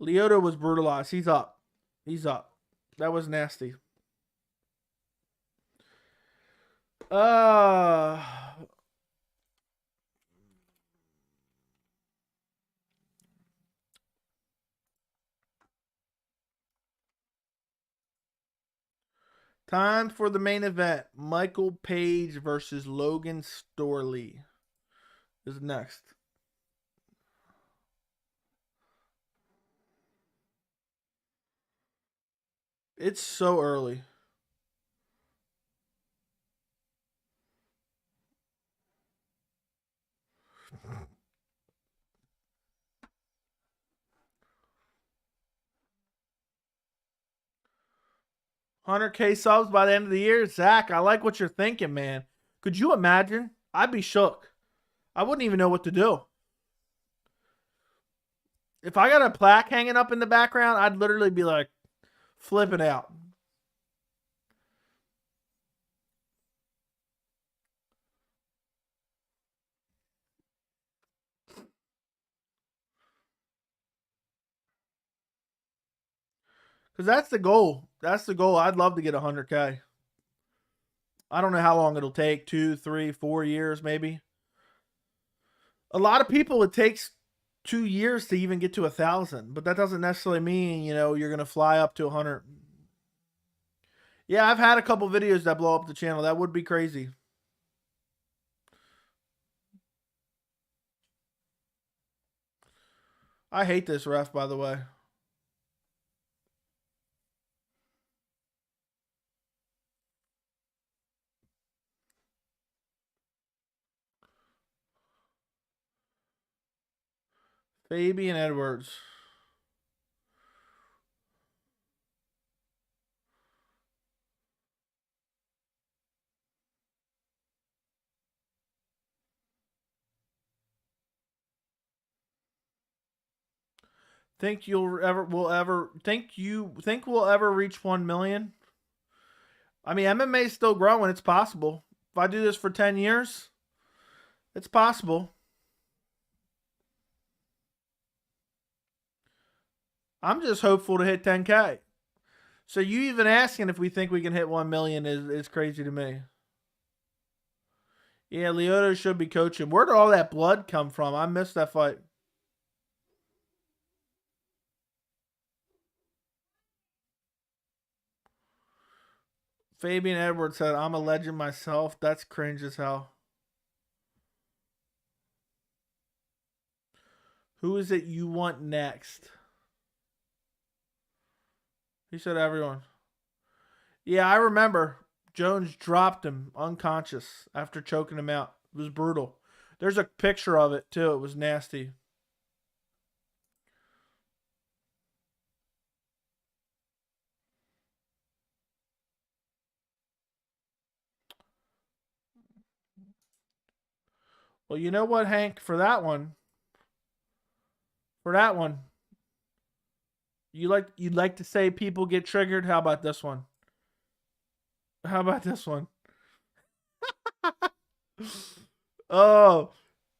Lyoto was brutalized. He's up. He's up. That was nasty. Time for the main event. Michael Page versus Logan Storley is next. It's so early. $100K subs by the end of the year. Zach, I like what you're thinking, man. Could you imagine? I'd be shook. I wouldn't even know what to do. If I got a plaque hanging up in the background, I'd literally be like flipping out. Because that's the goal. That's the goal. I'd love to get 100K. I don't know how long it'll take. 2, 3, 4 years, maybe. A lot of people, it takes 2 years to even get to 1,000, but that doesn't necessarily mean, you're going to fly up to 100. Yeah, I've had a couple videos that blow up the channel. That would be crazy. I hate this ref, by the way. Fabian Edwards. Think we'll ever reach 1 million? I mean, MMA is still growing. It's possible. If I do this for 10 years, it's possible. I'm just hopeful to hit 10K. So you even asking if we think we can hit 1 million is crazy to me. Yeah, Lyoto should be coaching. Where did all that blood come from? I missed that fight. Fabian Edwards said, I'm a legend myself. That's cringe as hell. Who is it you want next? He said everyone. Yeah, I remember. Jones dropped him unconscious after choking him out. It was brutal. There's a picture of it, too. It was nasty. Well, you know what, Hank? For that one, you'd like to say people get triggered. How about this one? Oh,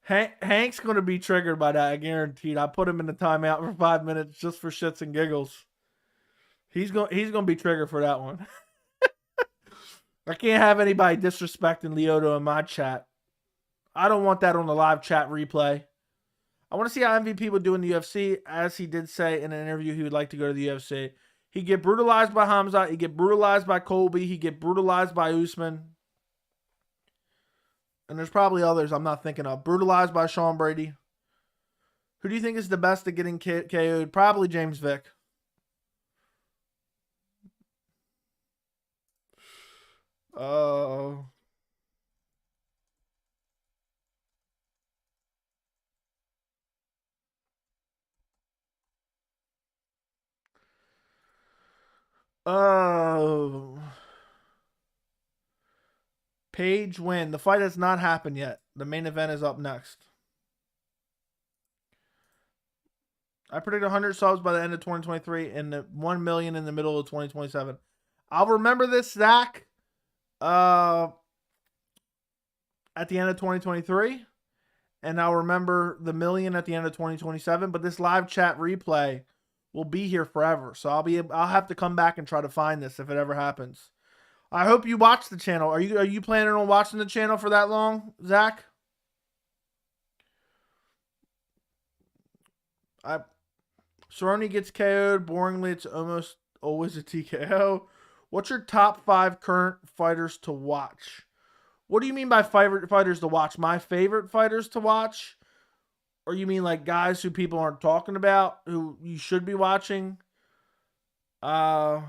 Hank's gonna be triggered by that. I guaranteed. I put him in the timeout for 5 minutes just for shits and giggles. He's gonna be triggered for that one. I can't have anybody disrespecting Lyoto in my chat. I don't want that on the live chat replay. I want to see how MVP would do in the UFC. As he did say in an interview, he would like to go to the UFC. He'd get brutalized by Hamza. He'd get brutalized by Colby. He'd get brutalized by Usman. And there's probably others I'm not thinking of. Brutalized by Sean Brady. Who do you think is the best at getting KO'd? Probably James Vick. Oh. Oh. Page win. The fight has not happened yet. The main event is up next. I predict 100 subs by the end of 2023 and the 1 million in the middle of 2027. I'll remember this, Zach, at the end of 2023. And I'll remember the million at the end of 2027. But this live chat replay will be here forever. So I'll have to come back and try to find this if it ever happens. I hope you watch the channel. Are you planning on watching the channel for that long, Zach? Cerrone gets KO'd. Boringly, it's almost always a TKO. What's your top 5 current fighters to watch? What do you mean by favorite fighters to watch? My favorite fighters to watch? Or you mean like guys who people aren't talking about, who you should be watching? Top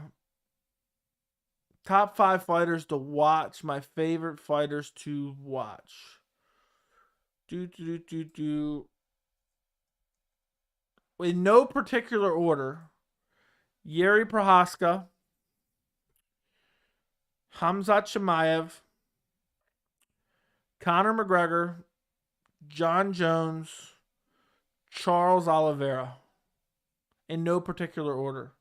5 fighters to watch. My favorite fighters to watch. In no particular order. Yuri Prohaska, Khamzat Chimaev, Conor McGregor, John Jones, Charles Oliveira. In no particular order.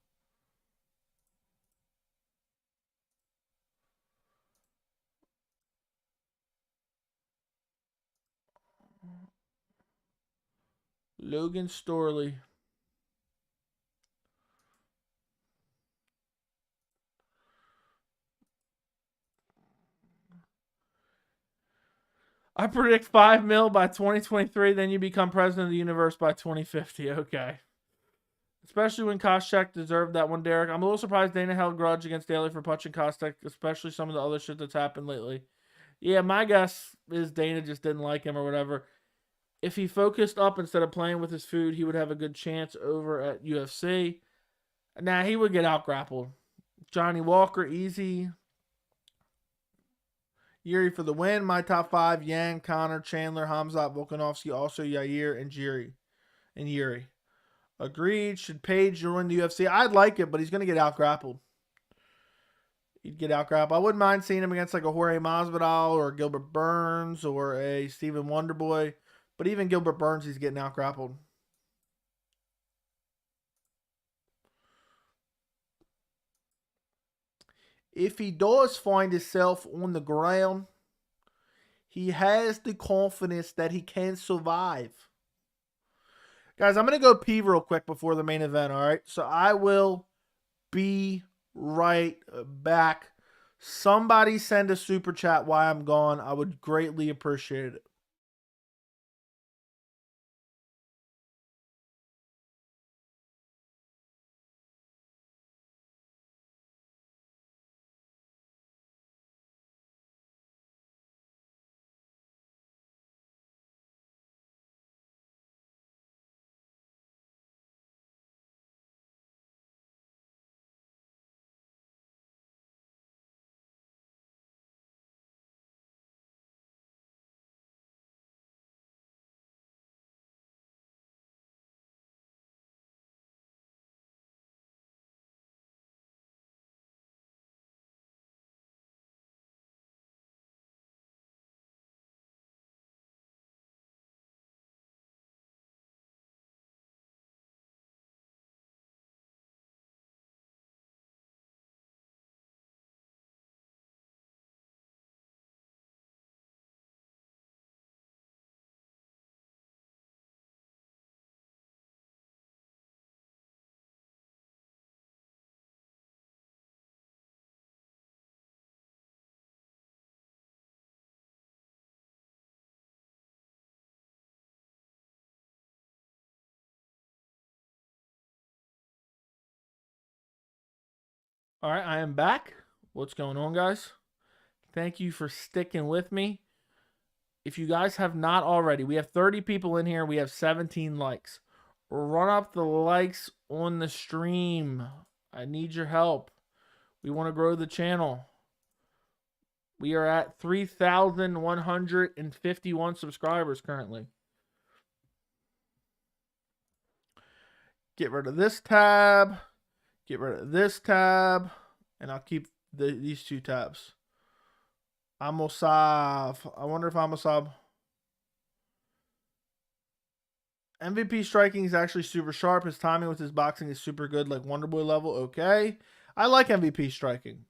Logan Storley. I predict 5 mil by 2023, then you become president of the universe by 2050. Okay. Especially when Koscheck deserved that one, Derek. I'm a little surprised Dana held grudge against Daley for punching Koscheck, especially some of the other shit that's happened lately. Yeah, my guess is Dana just didn't like him or whatever. If he focused up instead of playing with his food, he would have a good chance over at UFC. Nah, he would get out grappled. Johnny Walker, easy. Yuri for the win. My top 5, Yang, Connor, Chandler, Khamzat, Volkanovski, also Yair, and Yuri. Agreed. Should Page join the UFC? I'd like it, but he's going to get out grappled. He'd get out grappled. I wouldn't mind seeing him against like a Jorge Masvidal or a Gilbert Burns or a Stephen Wonderboy. But even Gilbert Burns, he's getting out grappled. If he does find himself on the ground, he has the confidence that he can survive. Guys, I'm going to go pee real quick before the main event, all right? So I will be right back. Somebody send a super chat while I'm gone. I would greatly appreciate it. All right, I am back. What's going on, guys? Thank you for sticking with me. If you guys have not already, we have 30 people in here. We have 17 likes. Run up the likes on the stream. I need your help. We want to grow the channel. We are at 3,151 subscribers currently. Get rid of this tab. Get rid of this tab. And I'll keep these 2 tabs. Amosav. I wonder if Amosav. MVP striking is actually super sharp. His timing with his boxing is super good, like Wonderboy level. Okay. I like MVP striking.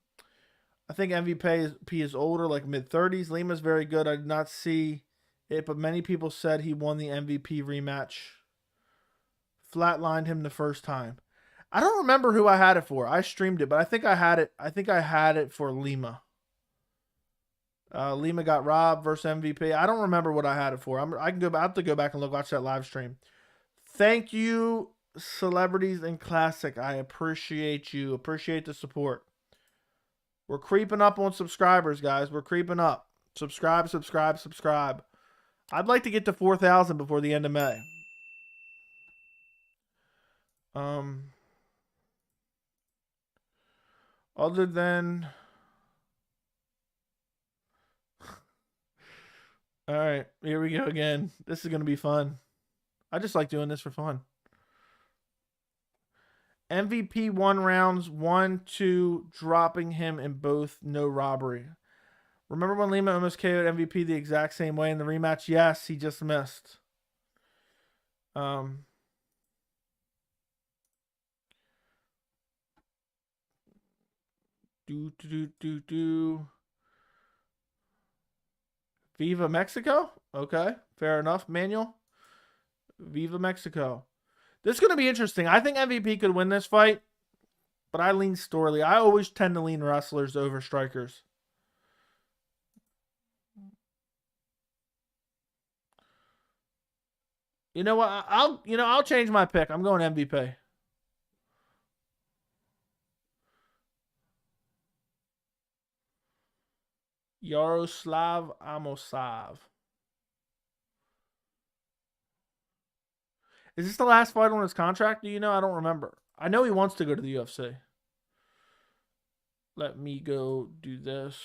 I think MVP is older, like mid-30s. Lima's very good. I did not see it, but many people said he won the MVP rematch. Flatlined him the first time. I don't remember who I had it for. I streamed it, but I think I had it. I think I had it for Lima. Lima got robbed versus MVP. I don't remember what I had it for. I have to go back and watch that live stream. Thank you, celebrities and classic. I appreciate you. Appreciate the support. We're creeping up on subscribers, guys. We're creeping up. Subscribe, subscribe, subscribe. I'd like to get to 4,000 before the end of May. Other than... All right, here we go again. This is going to be fun. I just like doing this for fun. MVP 1 rounds, 1, 2, dropping him in both, no robbery. Remember when Lima almost KO'd MVP the exact same way in the rematch? Yes, he just missed. Viva Mexico? Okay, fair enough. Manuel? Viva Mexico. This is going to be interesting. I think MVP could win this fight, but I lean Storley. I always tend to lean wrestlers over strikers. You know what? I'll change my pick. I'm going MVP. Yaroslav Amosov. Is this the last fight on his contract? Do you know? I don't remember. I know he wants to go to the UFC. Let me go do this.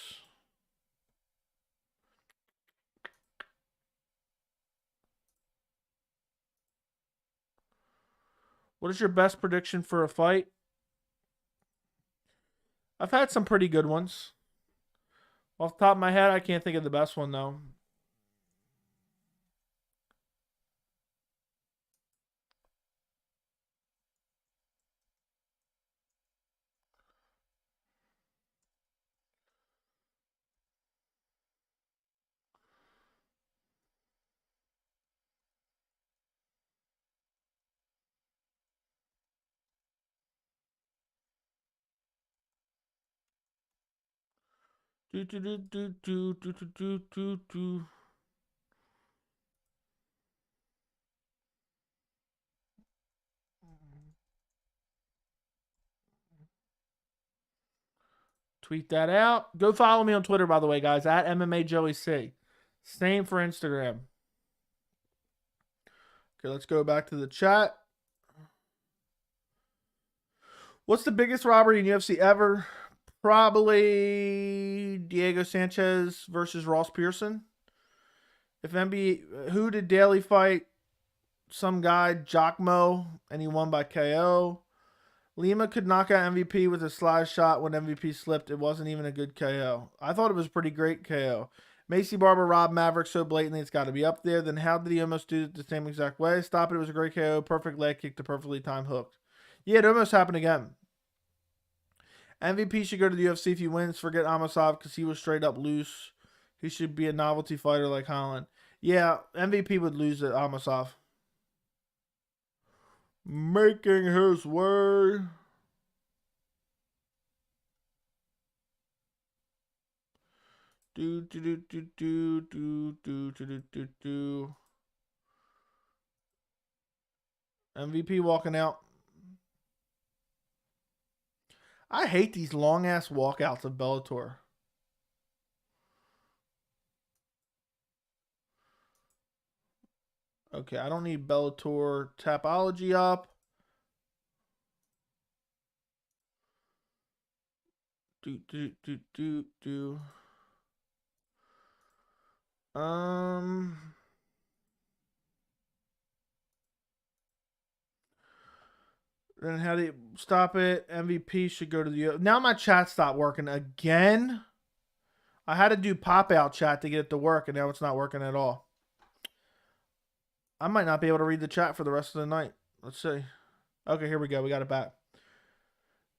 What is your best prediction for a fight? I've had some pretty good ones. Off the top of my head, I can't think of the best one, though. Tweet that out. Go follow me on Twitter, by the way, guys, at MMA Joey C. Same for Instagram. Okay, let's go back to the chat. What's the biggest robbery in UFC ever? Probably Diego Sanchez versus Ross Pearson. Who did Daley fight? Some guy, Giácomo, and he won by KO. Lima could knock out MVP with a slide shot when MVP slipped. It wasn't even a good KO. I thought it was a pretty great KO. Macy Barber robbed Maverick so blatantly it's got to be up there. Then how did he almost do it the same exact way? Stop it. It was a great KO. Perfect leg kick to perfectly timed hook. Yeah, it almost happened again. MVP should go to the UFC if he wins. Forget Amosov because he was straight up loose. He should be a novelty fighter like Holland. Yeah, MVP would lose at Amosov. Making his way. MVP walking out. I hate these long-ass walkouts of Bellator. Okay, I don't need Bellator Tapology up. Then how do you stop it? MVP should go to the... Now my chat stopped working again. I had to do pop-out chat to get it to work, and now it's not working at all. I might not be able to read the chat for the rest of the night. Let's see. Okay, here we go. We got it back.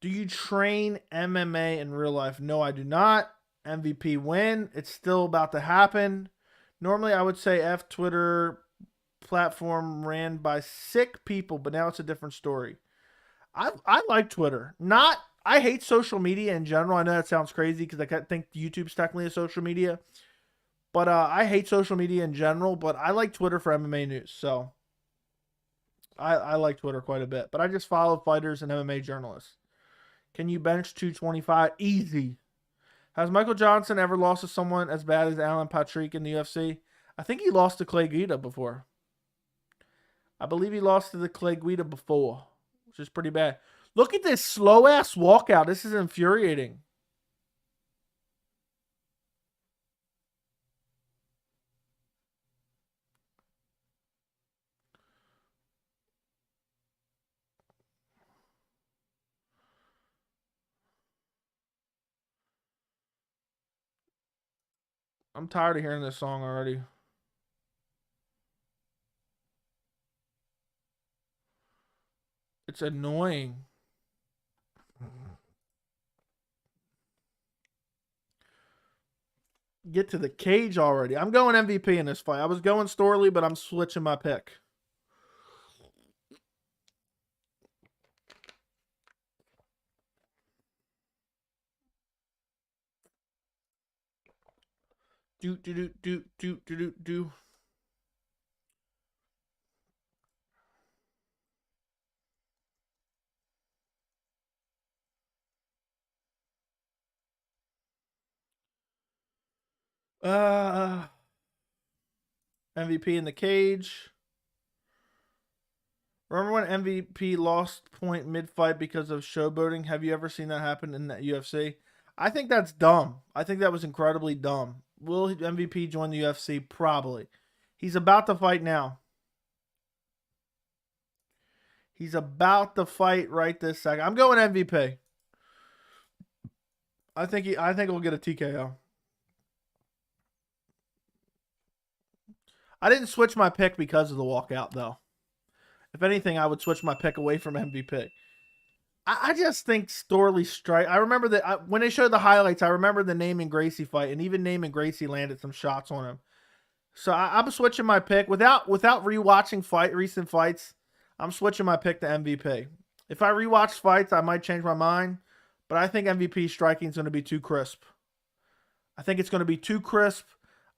Do you train MMA in real life? No, I do not. MVP win. It's still about to happen. Normally, I would say F Twitter platform ran by sick people, but now it's a different story. I like Twitter. I hate social media in general. I know that sounds crazy because I think YouTube's technically a social media. But I hate social media in general, but I like Twitter for MMA news. So I like Twitter quite a bit. But I just follow fighters and MMA journalists. Can you bench 225? Easy. Has Michael Johnson ever lost to someone as bad as Alan Patrick in the UFC? I think he lost to Clay Guida before. I believe he lost to the Clay Guida before, which is pretty bad. Look at this slow-ass walkout. This is infuriating. I'm tired of hearing this song already. It's annoying. Get to the cage already. I'm going MVP in this fight. I was going Storley, but I'm switching my pick. Do. MVP in the cage. Remember when MVP lost point mid-fight because of showboating? Have you ever seen that happen in that UFC? I think that's dumb. I think that was incredibly dumb. Will MVP join the UFC? Probably. He's about to fight now. He's about to fight right this second. I'm going MVP. I think he'll get a TKO. I didn't switch my pick because of the walkout, though. If anything, I would switch my pick away from MVP. I just think Storley strike. I remember that when they showed the highlights, I remember the Naaman Gracie fight, and even Naaman Gracie landed some shots on him. So I'm switching my pick without rewatching recent fights. I'm switching my pick to MVP. If I rewatch fights, I might change my mind, but I think MVP striking is going to be too crisp. I think it's going to be too crisp.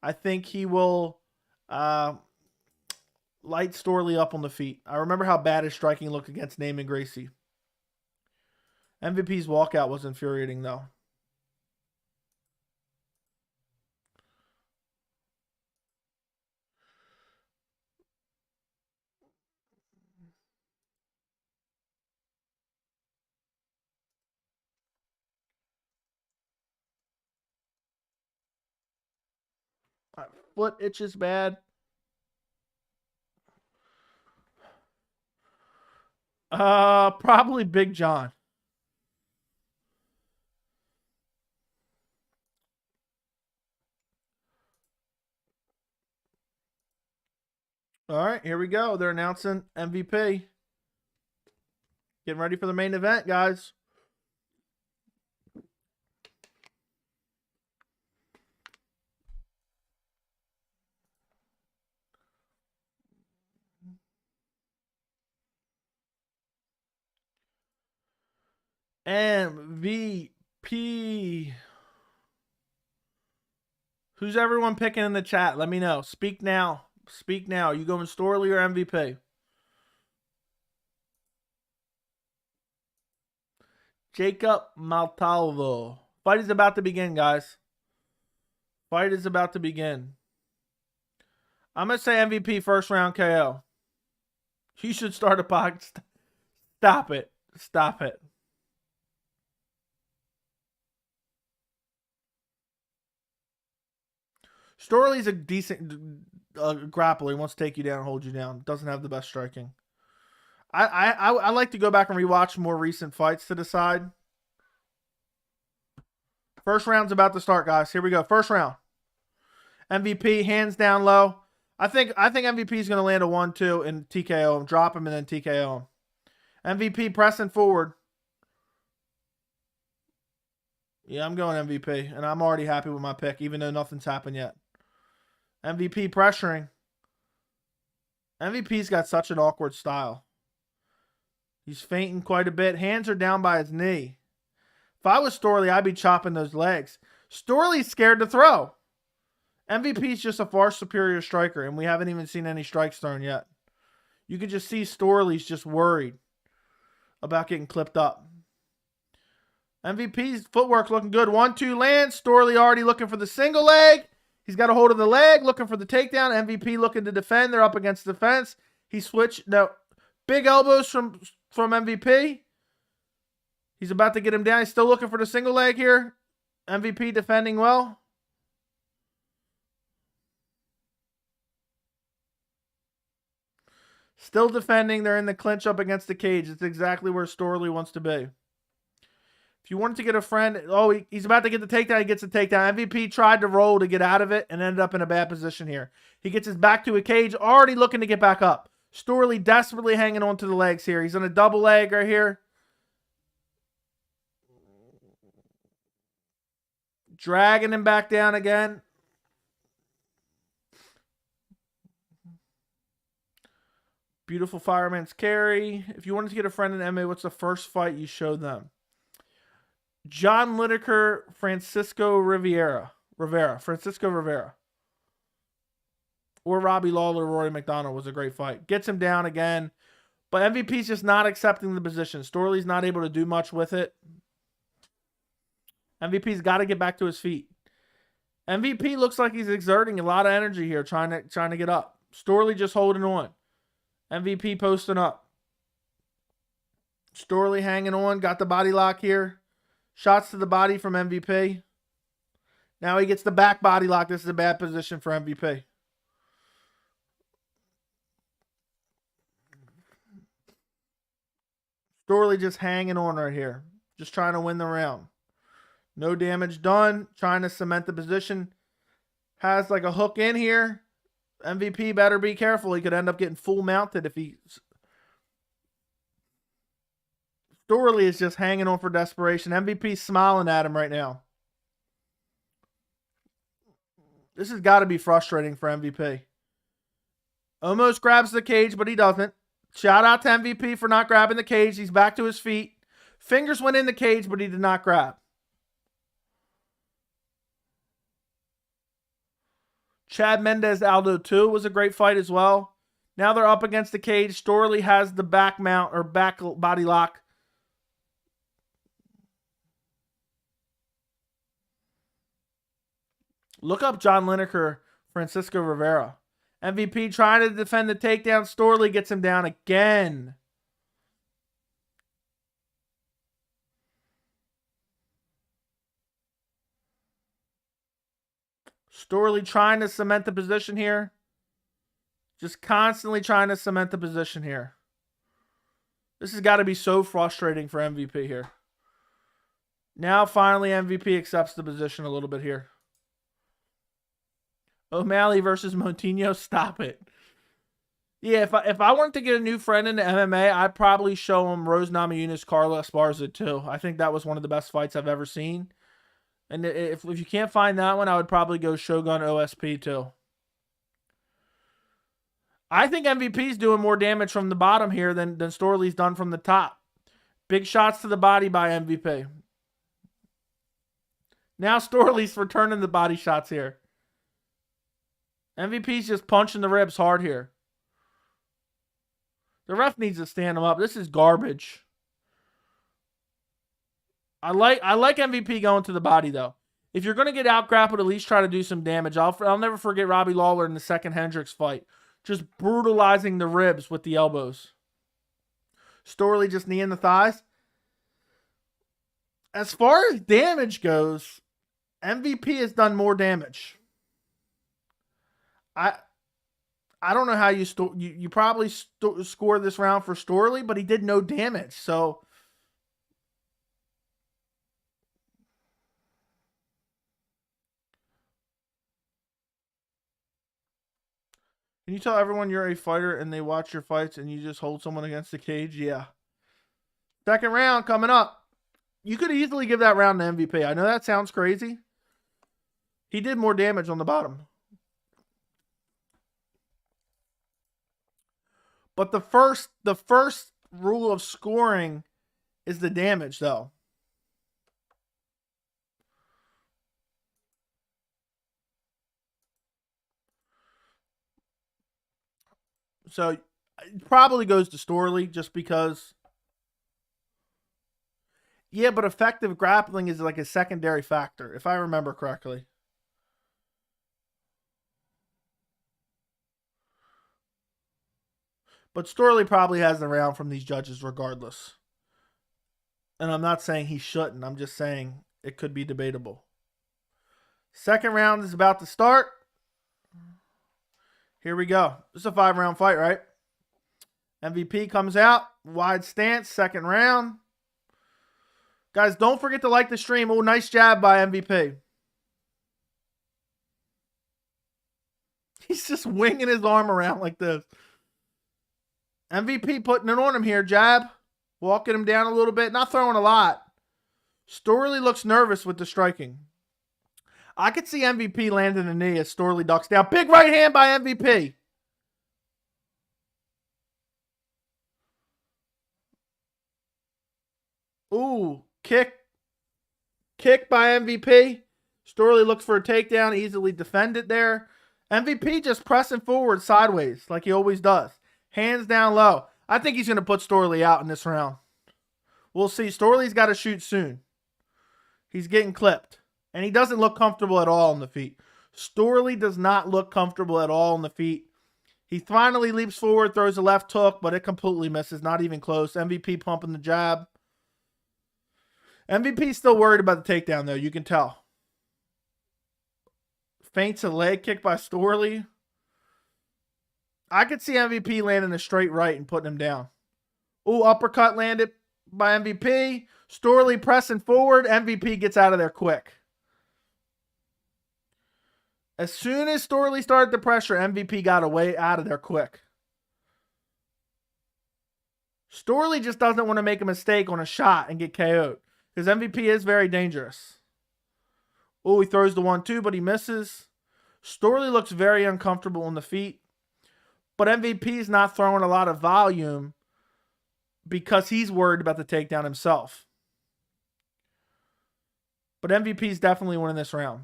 I think he will light Storley up on the feet. I remember how bad his striking looked against Naaman Gracie. MVP's walkout was infuriating, though. My foot itches bad. Probably Big John. All right, here we go. They're announcing MVP. Getting ready for the main event, guys. MVP. Who's everyone picking in the chat? Let me know. Speak now. Speak now. You going Storley or MVP? Jacob Maltalvo. Fight is about to begin, guys. Fight is about to begin. I'm going to say MVP first round KO. You should start a podcast. Stop it. Stop it. Storley's a decent grappler. He wants to take you down and hold you down. Doesn't have the best striking. I like to go back and rewatch more recent fights to decide. First round's about to start, guys. Here we go. First round. MVP, hands down low. I think MVP is going to land a 1-2 and TKO him. Drop him and then TKO him. MVP pressing forward. Yeah, I'm going MVP. And I'm already happy with my pick, even though nothing's happened yet. MVP pressuring. MVP's got such an awkward style. He's fainting quite a bit. Hands are down by his knee. If I was Storley, I'd be chopping those legs. Storley's scared to throw. MVP's just a far superior striker, and we haven't even seen any strikes thrown yet. You can just see Storley's just worried about getting clipped up. MVP's footwork looking good. 1-2 land. Storley already looking for the single leg. He's got a hold of the leg, looking for the takedown. MVP looking to defend. They're up against the fence. He switched. No, big elbows from MVP. He's about to get him down. He's still looking for the single leg here. MVP defending well. Still defending. They're in the clinch up against the cage. It's exactly where Storley wants to be. If you wanted to get a friend, he's about to get the takedown. He gets the takedown. MVP tried to roll to get out of it and ended up in a bad position here. He gets his back to a cage, already looking to get back up. Storley desperately hanging on to the legs here. He's on a double leg right here. Dragging him back down again. Beautiful fireman's carry. If you wanted to get a friend in MMA, what's the first fight you showed them? John Lineker, Francisco Rivera. Francisco Rivera. Or Robbie Lawler, Rory McDonald was a great fight. Gets him down again. But MVP's just not accepting the position. Storley's not able to do much with it. MVP's got to get back to his feet. MVP looks like he's exerting a lot of energy here, trying to get up. Storley just holding on. MVP posting up. Storley hanging on. Got the body lock here. Shots to the body from MVP. Now he gets the back body lock. This is a bad position for MVP. Storley just hanging on right here. Just trying to win the round. No damage done. Trying to cement the position. Has like a hook in here. MVP better be careful. He could end up getting full mounted if he... Storley is just hanging on for desperation. MVP's smiling at him right now. This has got to be frustrating for MVP. Almost grabs the cage, but he doesn't. Shout out to MVP for not grabbing the cage. He's back to his feet. Fingers went in the cage, but he did not grab. Chad Mendes Aldo 2 was a great fight as well. Now they're up against the cage. Storley has the back mount or back body lock. Look up John Lineker, Francisco Rivera. MVP trying to defend the takedown. Storley gets him down again. Storley trying to cement the position here. Just constantly trying to cement the position here. This has got to be so frustrating for MVP here. Now finally MVP accepts the position a little bit here. O'Malley versus Montinho. Stop it. Yeah, if I wanted to get a new friend into MMA, I'd probably show him Rose Namajunas, Carla Esparza too. I think that was one of the best fights I've ever seen. And if you can't find that one, I would probably go Shogun OSP too. I think MVP's doing more damage from the bottom here than Storley's done from the top. Big shots to the body by MVP. Now Storley's returning the body shots here. MVP's just punching the ribs hard here. The ref needs to stand him up. This is garbage. I like MVP going to the body, though. If you're going to get out-grappled, at least try to do some damage. I'll never forget Robbie Lawler in the second Hendricks fight. Just brutalizing the ribs with the elbows. Storley just kneeing the thighs. As far as damage goes, MVP has done more damage. I don't know how you probably scored this round for Storley, but he did no damage. So can you tell everyone you're a fighter and they watch your fights and you just hold someone against the cage? Yeah. Second round coming up. You could easily give that round to MVP. I know that sounds crazy. He did more damage on the bottom. But the first rule of scoring is the damage, though. So it probably goes to Storley just because Yeah, but effective grappling is like a secondary factor, if I remember correctly. But Storley probably has the round from these judges regardless. And I'm not saying he shouldn't. I'm just saying it could be debatable. Second round is about to start. Here we go. This is a 5-round fight, right? MVP comes out. Wide stance, second round. Guys, don't forget to like the stream. Oh, nice jab by MVP. He's just winging his arm around like this. MVP putting it on him here. Jab. Walking him down a little bit. Not throwing a lot. Storley looks nervous with the striking. I could see MVP landing a knee as Storley ducks down. Big right hand by MVP. Ooh, kick. Kick by MVP. Storley looks for a takedown. Easily defended there. MVP just pressing forward sideways like he always does. Hands down low. I think he's going to put Storley out in this round. We'll see. Storley's got to shoot soon. He's getting clipped. And he doesn't look comfortable at all on the feet. Storley does not look comfortable at all on the feet. He finally leaps forward, throws a left hook, but it completely misses. Not even close. MVP pumping the jab. MVP's still worried about the takedown, though. You can tell. Feints a leg kick by Storley. I could see MVP landing a straight right and putting him down. Ooh, uppercut landed by MVP. Storley pressing forward. MVP gets out of there quick. As soon as Storley started the pressure, MVP got away out of there quick. Storley just doesn't want to make a mistake on a shot and get KO'd. Because MVP is very dangerous. Oh, he throws the 1-2, but he misses. Storley looks very uncomfortable on the feet. But MVP is not throwing a lot of volume because he's worried about the takedown himself. But MVP is definitely winning this round.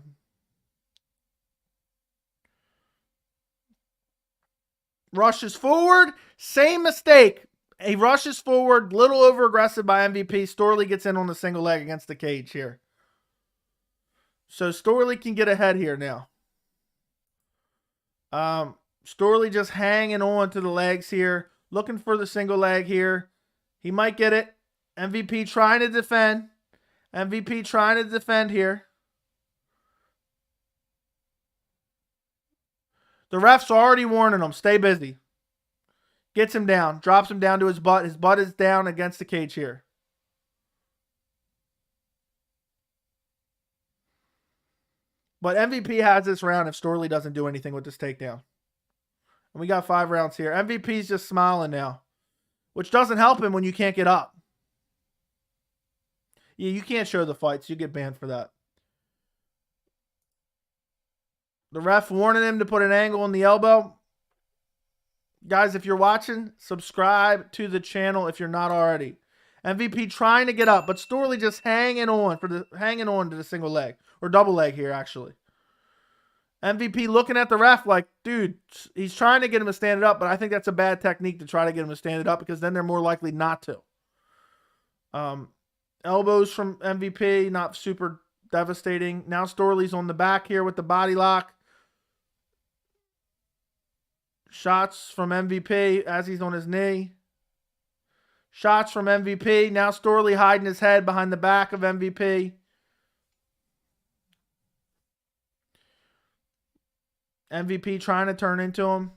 Rushes forward. Same mistake. He rushes forward. Little over aggressive by MVP. Storley gets in on the single leg against the cage here. So Storley can get ahead here now. Storley just hanging on to the legs here. Looking for the single leg here. He might get it. MVP trying to defend. MVP trying to defend here. The ref's already warning him. Stay busy. Gets him down. Drops him down to his butt. His butt is down against the cage here. But MVP has this round if Storley doesn't do anything with this takedown. And we got 5 rounds here. MVP's just smiling now. Which doesn't help him when you can't get up. Yeah, you can't show the fights. You get banned for that. The ref warning him to put an angle on the elbow. Guys, if you're watching, subscribe to the channel if you're not already. MVP trying to get up, but Storley just hanging on to the single leg. Or double leg here, actually. MVP looking at the ref like, dude, he's trying to get him to stand it up, but I think that's a bad technique to try to get him to stand it up because then they're more likely not to. Elbows from MVP, not super devastating. Now Storley's on the back here with the body lock. Shots from MVP as he's on his knee. Shots from MVP. Now Storley hiding his head behind the back of MVP. MVP trying to turn into him.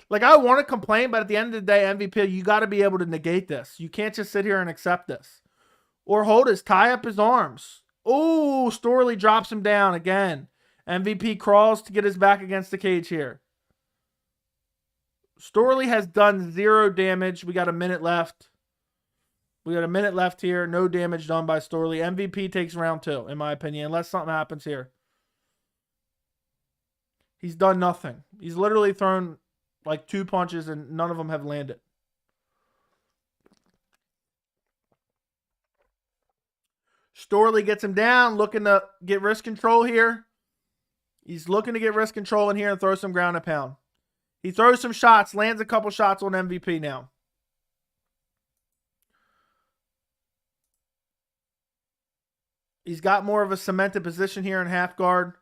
Like, I want to complain, but at the end of the day, MVP, you got to be able to negate this. You can't just sit here and accept this. Or hold his, tie up his arms. Oh, Storley drops him down again. MVP crawls to get his back against the cage here. Storley has done 0 damage. We got a minute left. We got a minute left here. No damage done by Storley. MVP takes round 2, in my opinion, unless something happens here. He's done nothing. He's literally thrown like 2 punches and none of them have landed. Storley gets him down, looking to get wrist control here. He's looking to get wrist control in here and throw some ground and pound. He throws some shots, lands a couple shots on MVP now. He's got more of a cemented position here in half guard.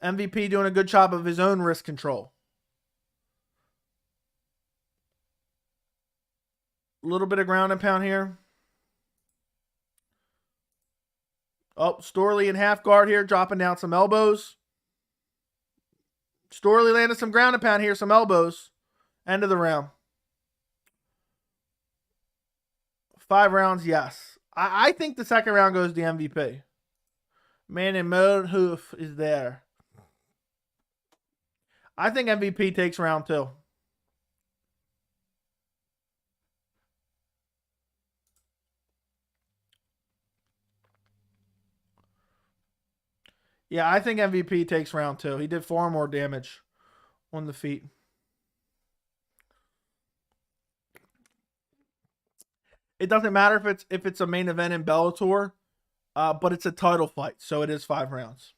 MVP doing a good job of his own wrist control. A little bit of ground and pound here. Oh, Storley in half guard here, dropping down some elbows. Storley landed some ground and pound here, some elbows. End of the round. 5 rounds, yes. I think the second round goes to MVP. Man in mode hoof is there. I think MVP takes round 2. Yeah, I think MVP takes round 2. He did far more damage on the feet. It doesn't matter if it's a main event in Bellator, but it's a title fight, so it is 5 rounds.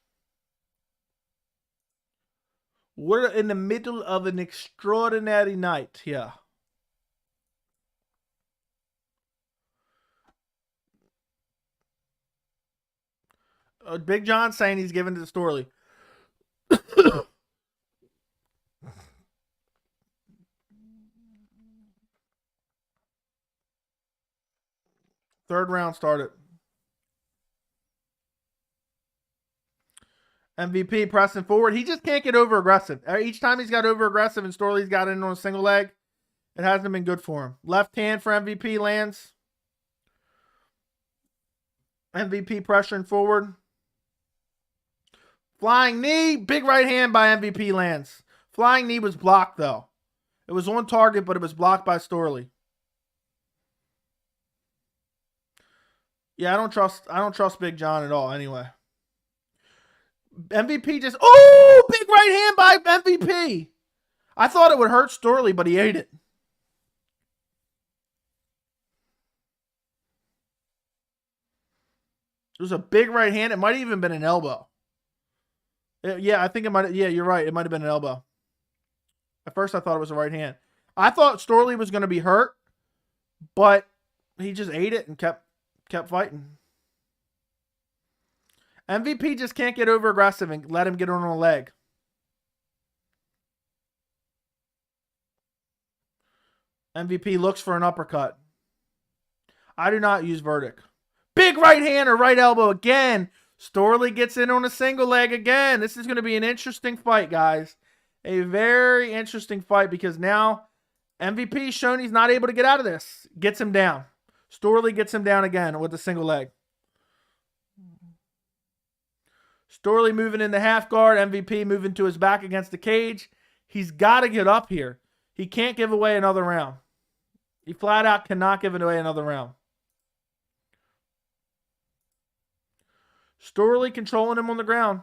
We're in the middle of an extraordinary night here. Big John saying he's giving to Storley. Third round started. MVP pressing forward. He just can't get over aggressive. Each time he's got over aggressive and Storley's got in on a single leg, it hasn't been good for him. Left hand for MVP lands. MVP pressuring forward. Flying knee. Big right hand by MVP lands. Flying knee was blocked though. It was on target, but it was blocked by Storley. Yeah, I don't trust Big John at all anyway. MVP just, oh, big right hand by MVP. I thought it would hurt Storley, but he ate it. It was a big right hand. It might have even been an elbow. Yeah, I think it might. Yeah, you're right. It might have been an elbow. At first, I thought it was a right hand. I thought Storley was going to be hurt, but he just ate it and kept fighting. MVP just can't get over aggressive and let him get on a leg. MVP looks for an uppercut. I do not use verdict. Big right hand or right elbow again. Storley gets in on a single leg again. This is going to be an interesting fight, guys. A very interesting fight because now MVP's shown he's not able to get out of this. Gets him down. Storley gets him down again with a single leg. Storley moving in the half guard. MVP moving to his back against the cage. He's got to get up here. He can't give away another round. He flat out cannot give away another round. Storley controlling him on the ground.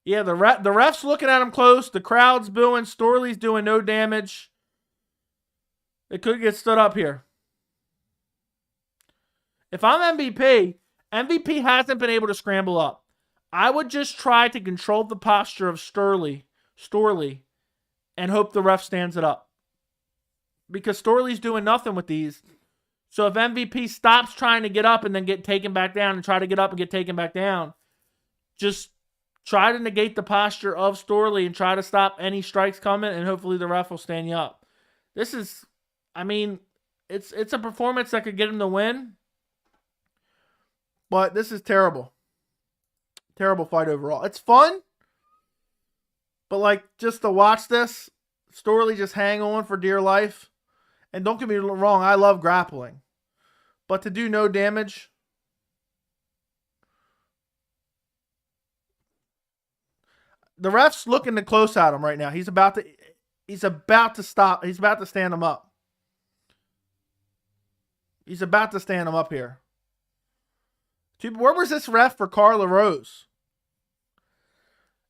Yeah, the ref's looking at him close. The crowd's booing. Storley's doing no damage. It could get stood up here. If I'm MVP, MVP hasn't been able to scramble up. I would just try to control the posture of Storley, and hope the ref stands it up. Because Storley's doing nothing with these. So if MVP stops trying to get up and then get taken back down and try to get up and get taken back down, just try to negate the posture of Storley and try to stop any strikes coming, and hopefully the ref will stand you up. This is, I mean, it's a performance that could get him the win. But this is terrible. Terrible fight overall. It's fun. But, like, just to watch this, Storley just hang on for dear life. And don't get me wrong, I love grappling. But to do no damage. The ref's looking to close at him right now. He's about to stop. He's about to stand him up. He's about to stand him up here. Where was this ref for Carla Rose?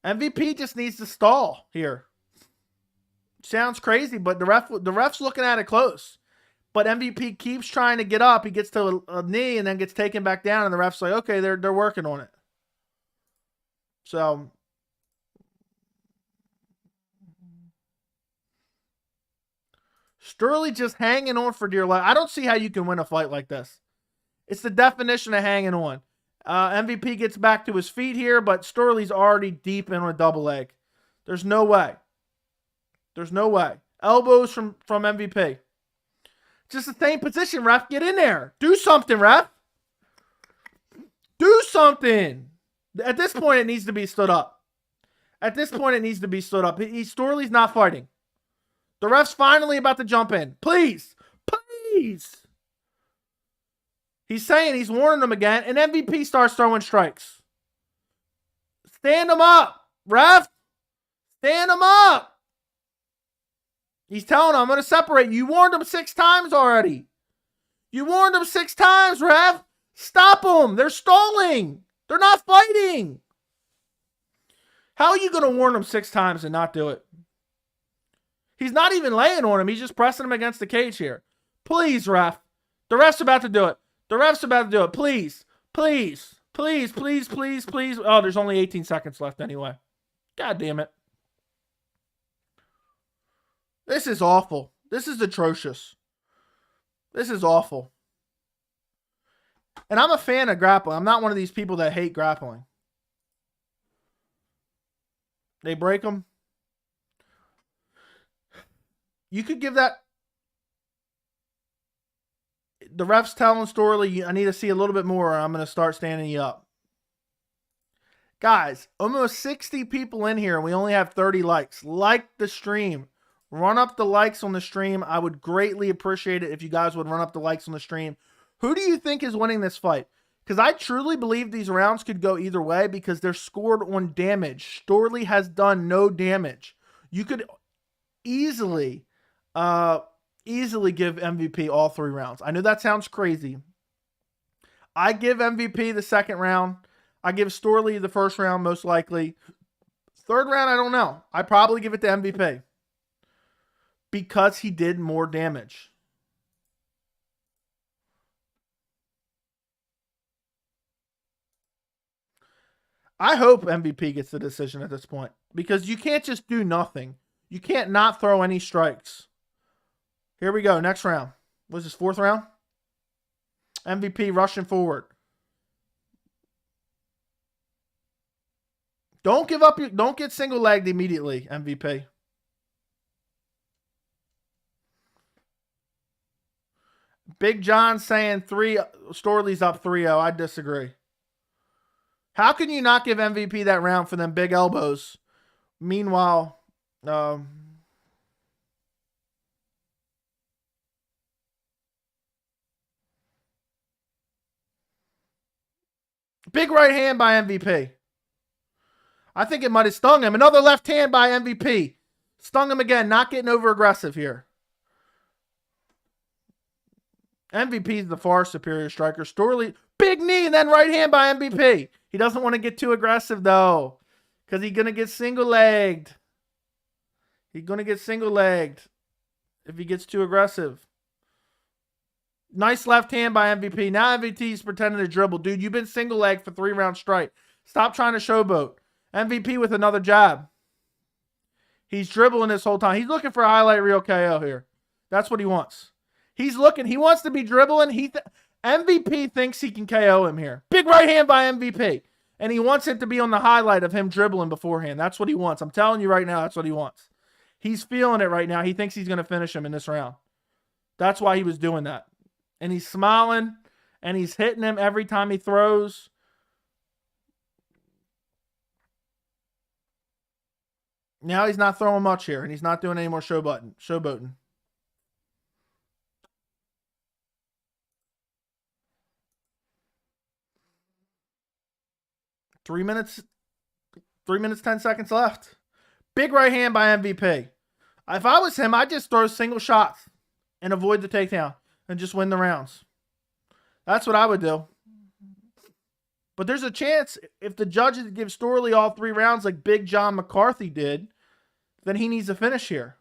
MVP just needs to stall here. Sounds crazy, but the ref's looking at it close. But MVP keeps trying to get up. He gets to a knee and then gets taken back down, and the ref's like, okay, they're working on it. So Storley just hanging on for dear life. I don't see how you can win a fight like this. It's the definition of hanging on. MVP gets back to his feet here, but Storley's already deep in a double leg. There's no way. There's no way. Elbows from MVP. Just the same position, ref. Get in there. Do something, ref. Do something. At this point, it needs to be stood up. At this point, it needs to be stood up. Storley's not fighting. The ref's finally about to jump in. Please. Please. He's saying, he's warning them again, and MVP starts throwing strikes. Stand him up, ref. Stand him up. He's telling him, I'm going to separate you. You warned him 6 times already. You warned him 6 times, ref. Stop them. They're stalling. They're not fighting. How are you going to warn them 6 times and not do it? He's not even laying on him. He's just pressing him against the cage here. Please, ref. The ref's about to do it. The ref's about to do it. Please. Please. Please, please, please, please. Oh, there's only 18 seconds left anyway. God damn it. This is awful. This is atrocious. This is awful. And I'm a fan of grappling. I'm not one of these people that hate grappling. They break them. You could give that. The ref's telling Storley, I need to see a little bit more, or I'm going to start standing you up. Guys, almost 60 people in here, and we only have 30 likes. Like the stream. Run up the likes on the stream. I would greatly appreciate it if you guys would run up the likes on the stream. Who do you think is winning this fight? Because I truly believe these rounds could go either way because they're scored on damage. Storley has done no damage. You could easily give MVP all 3 rounds. I know that sounds crazy. I give MVP the 2nd round. I give Storley the 1st round, most likely. 3rd round, I don't know. I probably give it to MVP. Because he did more damage. I hope MVP gets the decision at this point. Because you can't just do nothing. You can't not throw any strikes. Here we go. Next round. Was this 4th round? MVP rushing forward. Don't give up. Don't get single legged immediately, MVP. Big John saying Storley's up 3-0. I disagree. How can you not give MVP that round for them big elbows? Meanwhile, big right hand by MVP. I think it might have stung him. Another left hand by MVP. Stung him again. Not getting over aggressive here. MVP is the far superior striker. Storley, big knee and then right hand by MVP. He doesn't want to get too aggressive though. Because he's going to get single-legged. He's going to get single-legged if he gets too aggressive. Nice left hand by MVP. Now MVP's pretending to dribble. Dude, you've been single-legged for 3 rounds straight. Stop trying to showboat. MVP with another jab. He's dribbling this whole time. He's looking for a highlight reel KO here. That's what he wants. He's looking. He wants to be dribbling. MVP thinks he can KO him here. Big right hand by MVP. And he wants it to be on the highlight of him dribbling beforehand. That's what he wants. I'm telling you right now, that's what he wants. He's feeling it right now. He thinks he's going to finish him in this round. That's why he was doing that. And he's smiling. And he's hitting him every time he throws. Now he's not throwing much here. And he's not doing any more showboating. 3 minutes, 10 seconds left. Big right hand by MVP. If I was him, I'd just throw single shots and avoid the takedown and just win the rounds. That's what I would do. But there's a chance if the judges give Storley all 3 rounds like Big John McCarthy did, then he needs to finish here.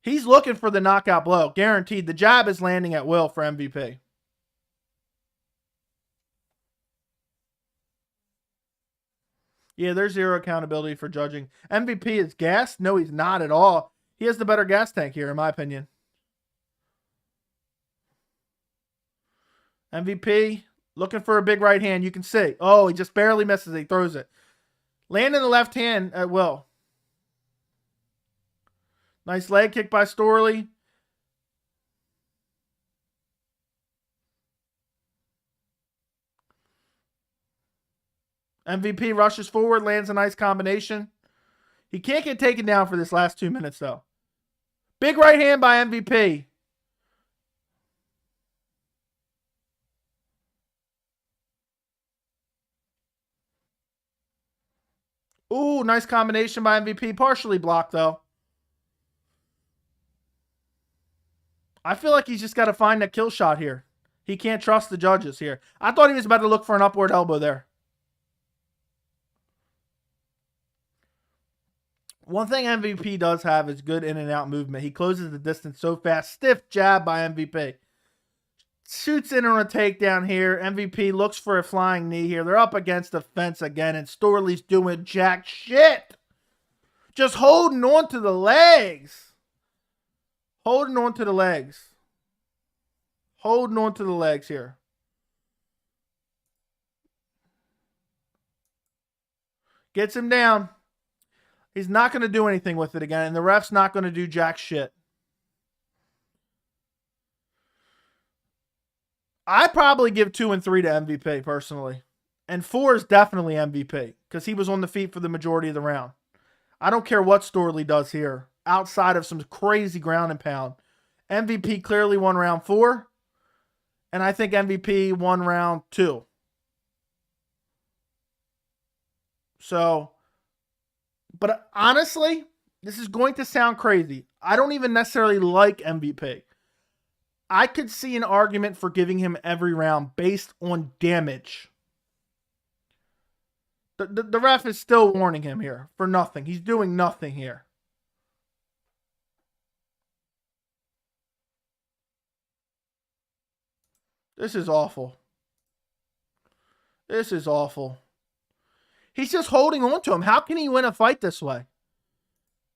He's looking for the knockout blow. Guaranteed. The jab is landing at will for MVP. Yeah, there's zero accountability for judging. MVP is gassed? No, he's not at all. He has the better gas tank here, in my opinion. MVP, looking for a big right hand. You can see. Oh, he just barely misses. He throws it. Landing the left hand at will. Nice leg kick by Storley. MVP rushes forward, lands a nice combination. He can't get taken down for this last 2 minutes, though. Big right hand by MVP. Ooh, nice combination by MVP. Partially blocked, though. I feel like he's just got to find that kill shot here. He can't trust the judges here. I thought he was about to look for an upward elbow there. One thing MVP does have is good in and out movement. He closes the distance so fast. Stiff jab by MVP. Shoots in on a takedown here. MVP looks for a flying knee here. They're up against the fence again, and Storley's doing jack shit. Just holding on to the legs. Holding on to the legs. Holding on to the legs here. Gets him down. He's not going to do anything with it again, and the ref's not going to do jack shit. I probably give 2 and 3 to MVP personally. And 4 is definitely MVP because he was on the feet for the majority of the round. I don't care what Storley does here outside of some crazy ground and pound. MVP clearly won round 4. And I think MVP won round 2. So, but honestly, this is going to sound crazy. I don't even necessarily like MVP. I could see an argument for giving him every round based on damage. The ref is still warning him here for nothing. He's doing nothing here. This is awful. This is awful. He's just holding on to him. How can he win a fight this way?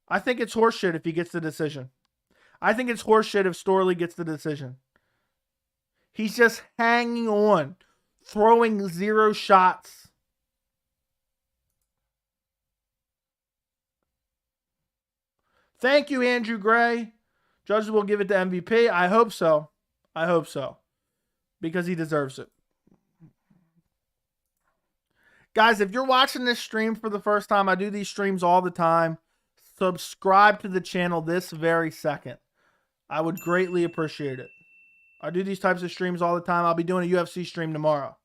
I think it's horseshit if he gets the decision. I think it's horseshit if Storley gets the decision. He's just hanging on, throwing 0 shots. Thank you, Andrew Gray. Judges will give it to MVP. I hope so. I hope so. Because he deserves it. Guys, if you're watching this stream for the first time, I do these streams all the time. Subscribe to the channel this very second. I would greatly appreciate it. I do these types of streams all the time. I'll be doing a UFC stream tomorrow.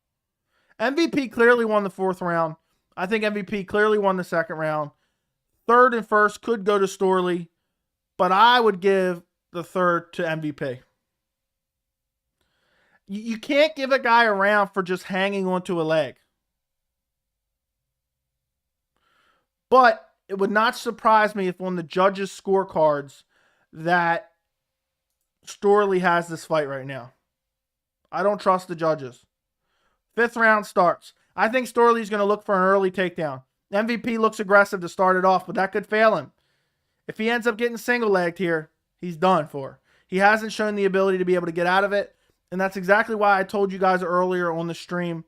MVP clearly won the 4th round. I think MVP clearly won the 2nd round. 3rd and 1st could go to Storley, but I would give the 3rd to MVP. You can't give a guy a round for just hanging onto a leg. But it would not surprise me if on the judges' scorecards that Storley has this fight right now. I don't trust the judges. 5th round starts. I think Storley's going to look for an early takedown. MVP looks aggressive to start it off, but that could fail him. If he ends up getting single-legged here, he's done for. He hasn't shown the ability to be able to get out of it, and that's exactly why I told you guys earlier on the stream.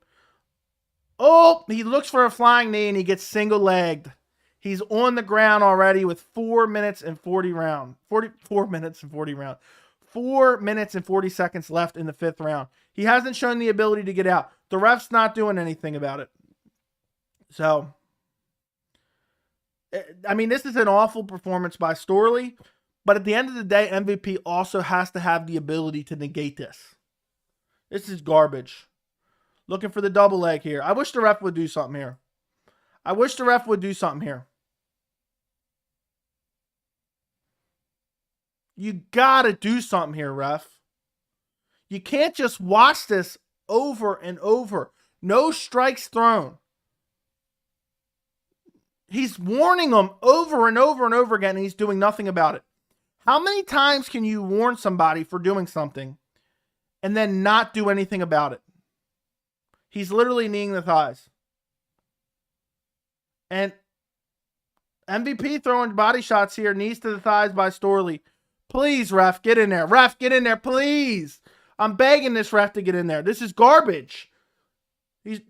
Oh, he looks for a flying knee, and he gets single-legged. He's on the ground already with 4 minutes and 40 rounds. 4 minutes and 40 rounds. 4 minutes and 40 seconds left in the 5th round. He hasn't shown the ability to get out. The ref's not doing anything about it. So, I mean, this is an awful performance by Storley. But at the end of the day, MVP also has to have the ability to negate this. This is garbage. Looking for the double leg here. I wish the ref would do something here. I wish the ref would do something here. You gotta do something here, ref. You can't just watch this over and over. No strikes thrown. He's warning them over and over and over again, and he's doing nothing about it. How many times can you warn somebody for doing something and then not do anything about it? He's literally kneeing the thighs. And MVP throwing body shots here. Knees to the thighs by Storley. Please, ref, get in there. Ref, get in there, please. I'm begging this ref to get in there. This is garbage.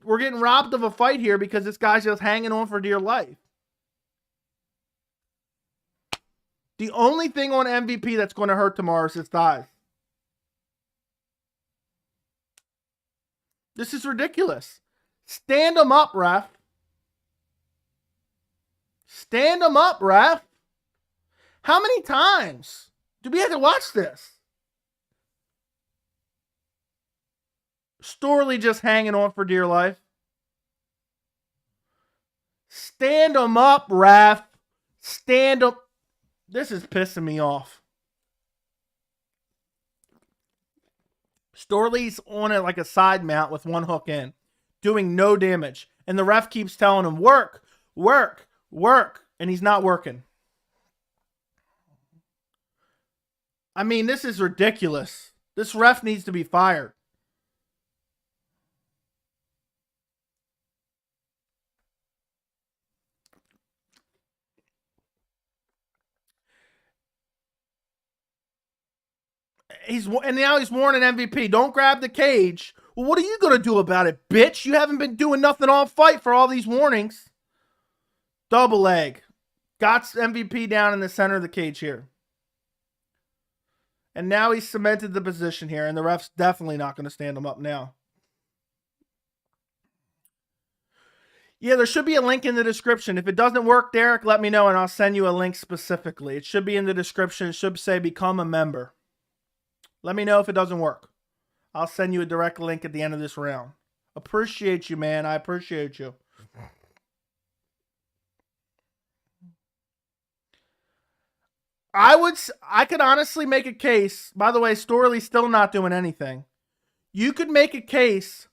We're getting robbed of a fight here because this guy's just hanging on for dear life. The only thing on MVP that's going to hurt tomorrow is his thighs. This is ridiculous. Stand him up, ref. Stand him up, ref. How many times do we have to watch this? Storley just hanging on for dear life. Stand him up, ref. Stand him. This is pissing me off. Storley's on it like a side mount with one hook in, doing no damage. And the ref keeps telling him, work, work, work. And he's not working. I mean, this is ridiculous. This ref needs to be fired. And now he's warning MVP. Don't grab the cage. Well, what are you going to do about it, bitch? You haven't been doing nothing all fight for all these warnings. Double leg. Got MVP down in the center of the cage here. And now he's cemented the position here, and the ref's definitely not going to stand him up now. Yeah, there should be a link in the description. If it doesn't work, Derek, let me know, and I'll send you a link specifically. It should be in the description. It should say become a member. Let me know if it doesn't work. I'll send you a direct link at the end of this round. Appreciate you, man. I appreciate you. I could honestly make a case. By the way, Storley's still not doing anything. You could make a case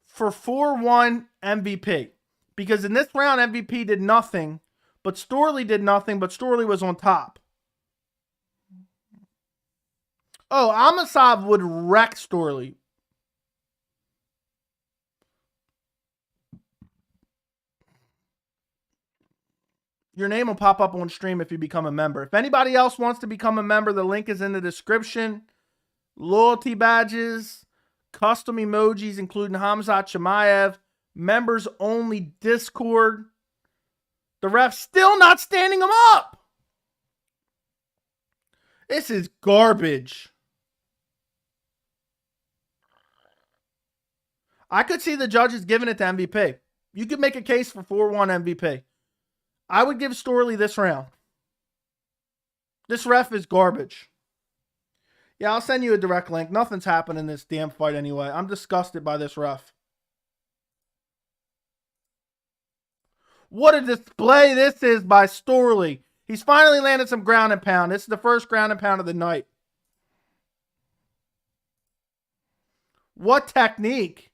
for 4-1 MVP. Because in this round, MVP did nothing, but Storley did nothing, but Storley was on top. Oh, Amasov would wreck Storley. Your name will pop up on stream if you become a member. If anybody else wants to become a member, the link is in the description. Loyalty badges, custom emojis, including Hamzat Chimaev, members only Discord. The ref's still not standing him up. This is garbage. I could see the judges giving it to MVP. You could make a case for 4-1 MVP. I would give Storley this round. This ref is garbage. Yeah, I'll send you a direct link. Nothing's happened in this damn fight anyway. I'm disgusted by this ref. What a display this is by Storley. He's finally landed some ground and pound. This is the first ground and pound of the night. What technique.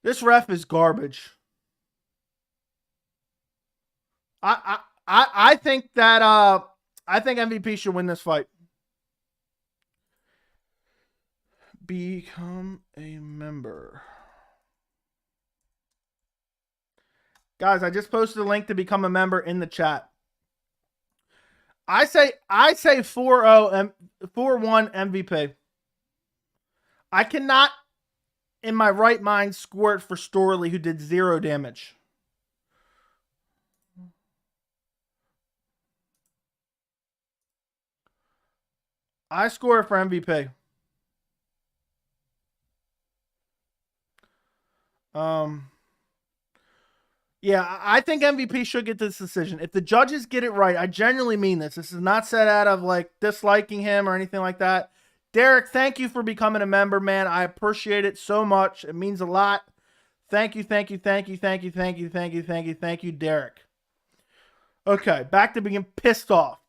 This ref is garbage. I think that I think MVP should win this fight. Become a member. Guys, I just posted a link to become a member in the chat. I say 4-1 MVP. I cannot in my right mind score it for Storley, who did 0 damage. I score it for MVP. Yeah, I think MVP should get this decision. If the judges get it right, I genuinely mean this. This is not said out of like disliking him or anything like that. Derek, thank you for becoming a member, man. I appreciate it so much. It means a lot. Thank you, thank you, thank you, thank you, thank you, thank you, thank you, thank you, Derek. Okay, back to being pissed off.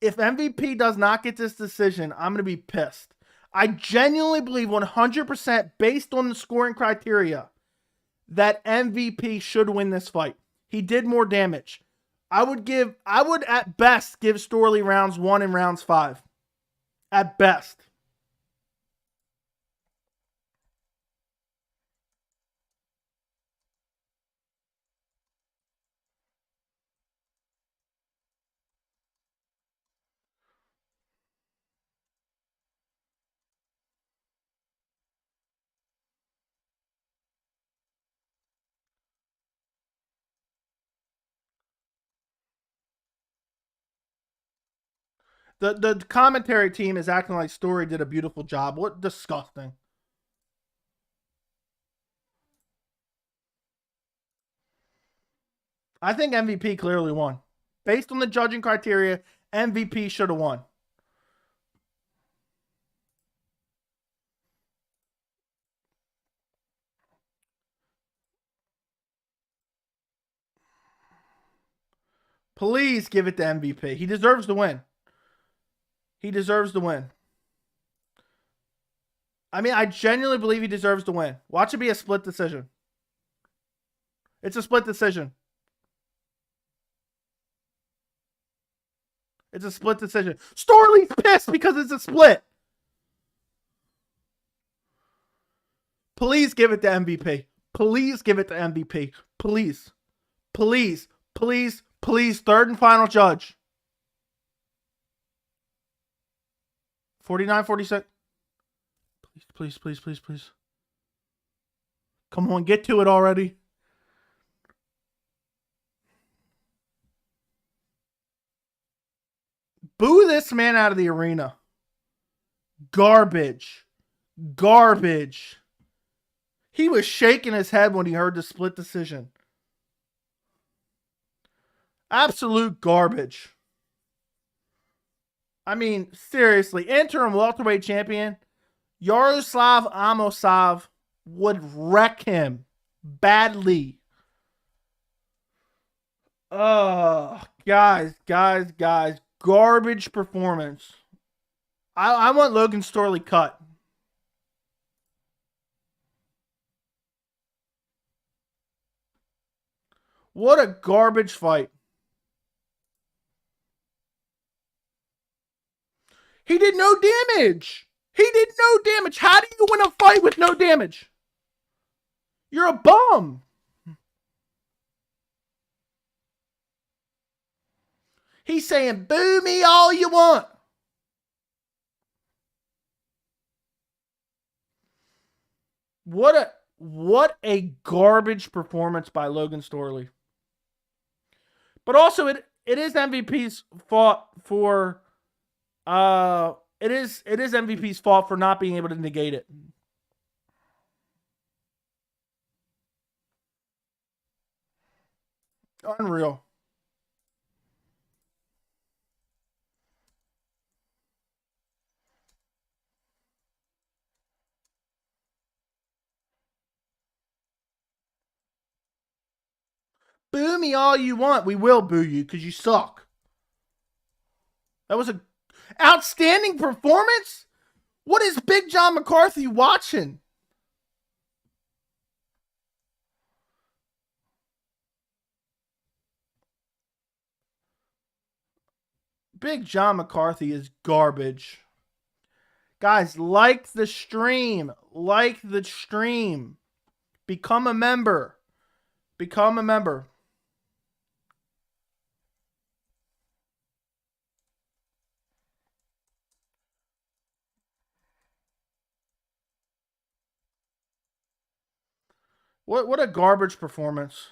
If MVP does not get this decision, I'm going to be pissed. I genuinely believe 100% based on the scoring criteria that MVP should win this fight. He did more damage. I would at best give Storley rounds 1 and rounds 5. At best. The commentary team is acting like Storley did a beautiful job. What disgusting. I think MVP clearly won. Based on the judging criteria, MVP should have won. Please give it to MVP. He deserves to win. He deserves to win. I mean, I genuinely believe he deserves to win. Watch it be a split decision. It's a split decision. It's a split decision. Storley's pissed because it's a split. Please give it to MVP. Please give it to MVP. Please. Please. Please. Please. Third and final judge. 49, 46. Please, please, please, please. Come on, get to it already. Boo this man out of the arena. Garbage. Garbage. He was shaking his head when he heard the split decision. Absolute garbage. I mean, seriously, interim welterweight champion Yaroslav Amosov would wreck him badly. Oh, guys. Garbage performance. I want Logan Storley cut. What a garbage fight. He did no damage. He did no damage. How do you win a fight with no damage? You're a bum. He's saying, boo me all you want. What a garbage performance by Logan Storley. But also it is MVP's fault for it is MVP's fault for not being able to negate it. Unreal. Boo me all you want. We will boo you because you suck. That was an outstanding performance? What is Big John McCarthy watching? Big John McCarthy is garbage. Guys, like the stream. Like the stream. Become a member. Become a member. What a garbage performance.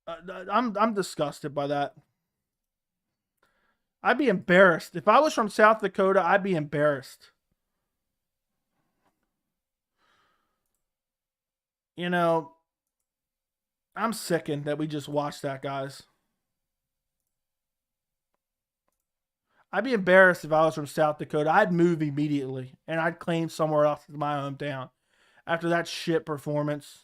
I'm disgusted by that. I'd be embarrassed. If I was from South Dakota, I'd be embarrassed. You know, I'm sickened that we just watched that, guys. I'd be embarrassed if I was from South Dakota. I'd move immediately, and I'd claim somewhere else as my hometown after that shit performance.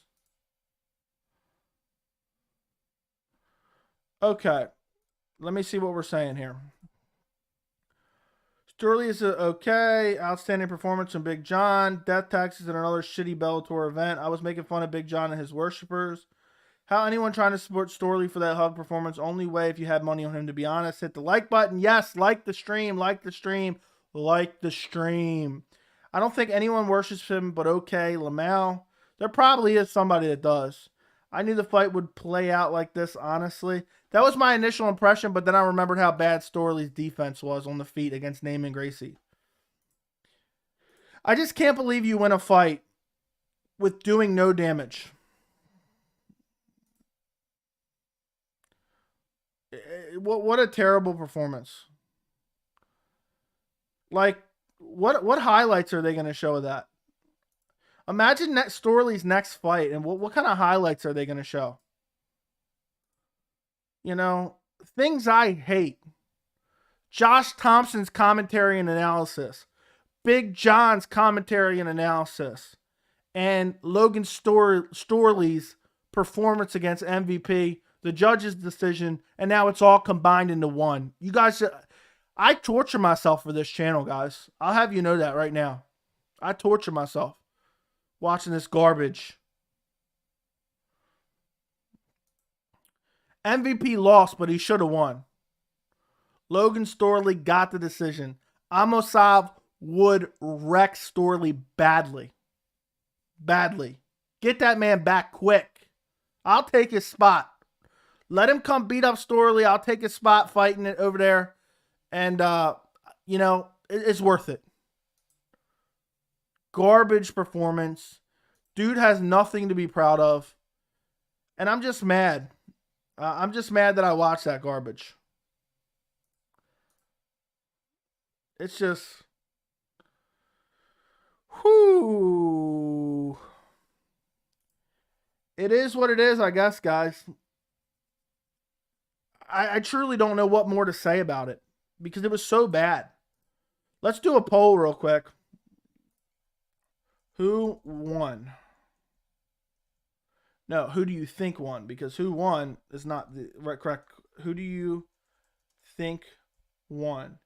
Okay. Let me see what we're saying here. Storley is okay. Outstanding performance from Big John. Death taxes and another shitty Bellator event. I was making fun of Big John and his worshippers. How anyone trying to support Storley for that hug performance? Only way if you had money on him, to be honest. Hit the like button. Yes, like the stream. Like the stream. Like the stream. I don't think anyone worships him, but okay. Lamau. There probably is somebody that does. I knew the fight would play out like this, honestly. That was my initial impression, but then I remembered how bad Storley's defense was on the feet against Naaman Gracie. I just can't believe you win a fight with doing no damage. What a terrible performance. Like, what highlights are they going to show of that? Imagine Storley's next fight, and what kind of highlights are they going to show? You know, things I hate. Josh Thompson's commentary and analysis. Big John's commentary and analysis. And Logan Storley's performance against MVP, the judge's decision, and now it's all combined into one. You guys, I torture myself for this channel, guys. I'll have you know that right now. I torture myself watching this garbage. MVP lost, but he should have won. Logan Storley got the decision. Amosov would wreck Storley badly. Badly. Get that man back quick. I'll take his spot. Let him come beat up Storley. I'll take his spot fighting it over there. And, you know, it's worth it. Garbage performance. Dude has nothing to be proud of. And I'm just mad. I'm just mad that I watched that garbage. It's just... whoo. It is what it is, I guess, guys. I truly don't know what more to say about it because it was so bad. Let's do a poll real quick. Who won? No, who do you think won? Because who won is not the correct. Who do you think won?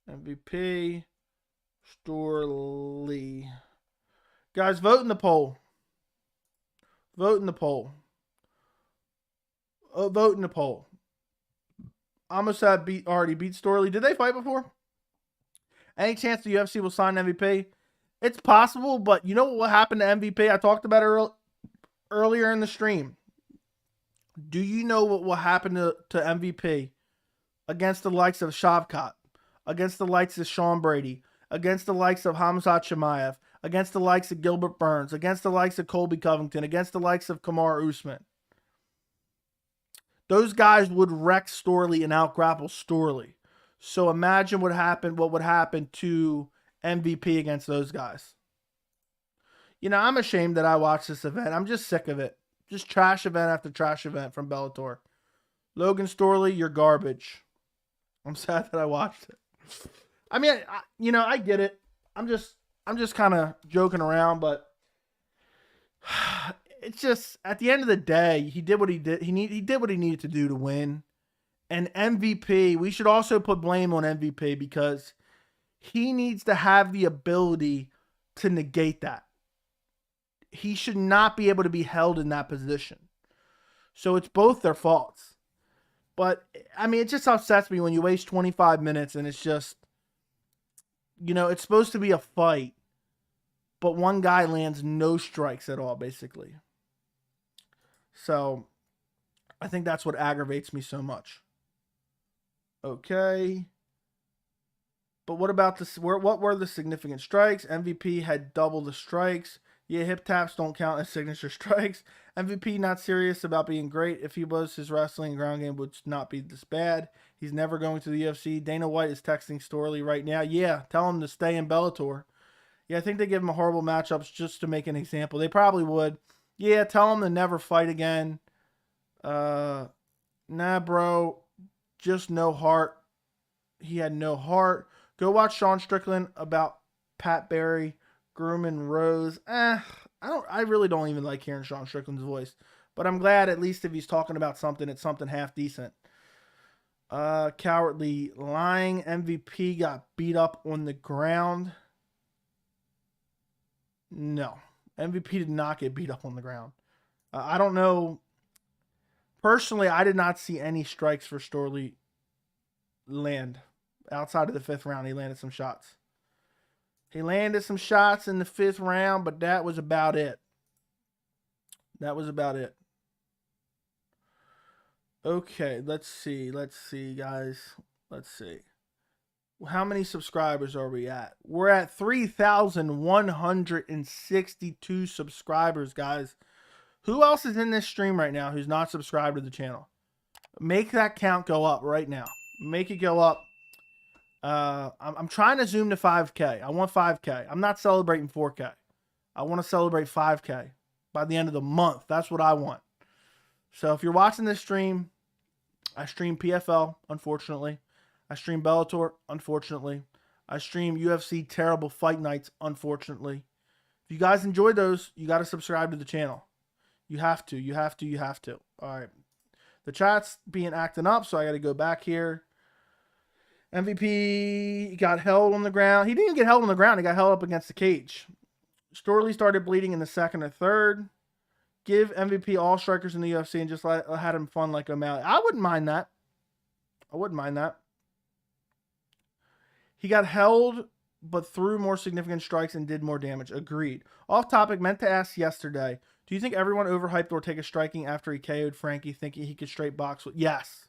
MVP Storley. Guys, vote in the poll. Vote in the poll. Vote in the poll. Amosad already beat Storley. Did they fight before? Any chance the UFC will sign MVP? It's possible, but you know what happened to MVP? I talked about it earlier in the stream. Do you know what will happen to MVP against the likes of Shavkat, against the likes of Sean Brady, against the likes of Khamzat Chimaev, against the likes of Gilbert Burns, against the likes of Colby Covington, against the likes of Kamaru Usman? Those guys would wreck Storley and out-grapple Storley. So imagine what would happen to MVP against those guys. You know, I'm ashamed that I watched this event. I'm just sick of it. Just trash event after trash event from Bellator. Logan Storley, you're garbage. I'm sad that I watched it. I mean, I get it. I'm just kind of joking around, but it's just at the end of the day, he did what he did. He did what he needed to do to win. And MVP, we should also put blame on MVP because he needs to have the ability to negate that. He should not be able to be held in that position. So it's both their faults. But, I mean, it just upsets me when you waste 25 minutes and it's just, you know, it's supposed to be a fight, but one guy lands no strikes at all, basically. So, I think that's what aggravates me so much. Okay. But what about this? What were the significant strikes? MVP had double the strikes. Yeah, hip taps don't count as signature strikes. MVP not serious about being great. If he was, his wrestling and ground game would not be this bad. He's never going to the UFC. Dana White is texting Storley right now. Yeah, tell him to stay in Bellator. Yeah, I think they give him horrible matchups just to make an example. They probably would. Yeah, tell him to never fight again. Nah, bro. Just no heart. He had no heart. Go watch Sean Strickland about Pat Barry, Groom and Rose. I really don't even like hearing Sean Strickland's voice. But I'm glad at least if he's talking about something, it's something half decent. Cowardly lying. MVP got beat up on the ground. No. MVP did not get beat up on the ground. I don't know. Personally, I did not see any strikes for Storley land. Outside of the 5th round, he landed some shots. He landed some shots in the 5th round, but that was about it. That was about it. Okay, let's see, guys. Let's see. How many subscribers are we at? We're at 3,162 subscribers, guys. Who else is in this stream right now who's not subscribed to the channel? Make that count go up right now. Make it go up. I'm trying to zoom to 5K. I want 5K. I'm not celebrating 4K. I want to celebrate 5K by the end of the month. That's what I want. So if you're watching this stream, I stream PFL, unfortunately. I stream Bellator, unfortunately. I stream UFC Terrible Fight Nights, unfortunately. If you guys enjoy those, you got to subscribe to the channel. You have to. You have to. You have to. All right. The chat's being acting up, so I got to go back here. MVP got held on the ground. He didn't get held on the ground. He got held up against the cage. Storley started bleeding in the second or third. Give MVP all strikers in the UFC and just had him fun like O'Malley. I wouldn't mind that. I wouldn't mind that. He got held, but threw more significant strikes and did more damage. Agreed. Off topic, meant to ask yesterday. Do you think everyone overhyped Ortega striking after he KO'd Frankie, thinking he could straight box with? Yes.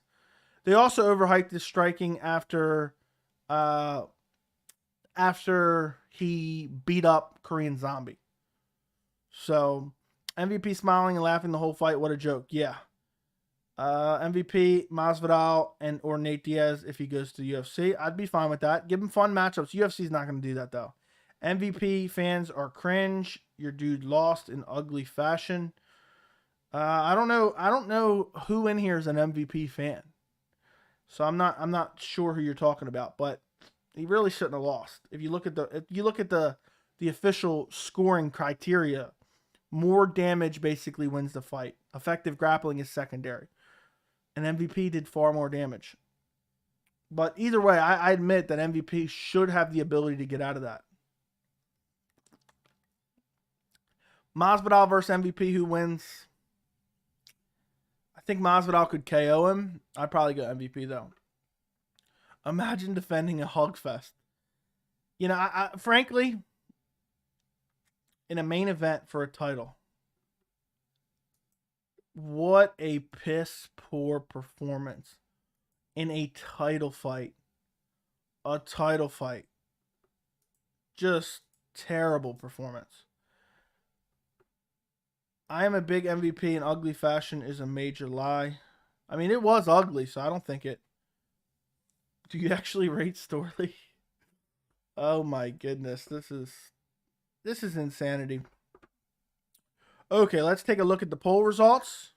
They also overhyped his striking after he beat up Korean Zombie. So, MVP smiling and laughing the whole fight. What a joke. Yeah. MVP, Masvidal, or Nate Diaz if he goes to the UFC. I'd be fine with that. Give him fun matchups. UFC's not going to do that, though. MVP fans are cringe. Your dude lost in ugly fashion. I don't know who in here is an MVP fan. So I'm not sure who you're talking about, but he really shouldn't have lost. If you look at the official scoring criteria, more damage basically wins the fight. Effective grappling is secondary. And MVP did far more damage. But either way, I admit that MVP should have the ability to get out of that. Masvidal versus MVP, who wins? I think Masvidal could KO him. I'd probably go MVP, though. Imagine defending a hug fest. You know, I frankly, in a main event for a title, what a piss poor performance in a title fight. A title fight. Just terrible performance. I am a big MVP, and ugly fashion is a major lie. I mean, it was ugly, so I don't think it. Do you actually rate Storley? Oh my goodness, this is insanity. Okay, let's take a look at the poll results.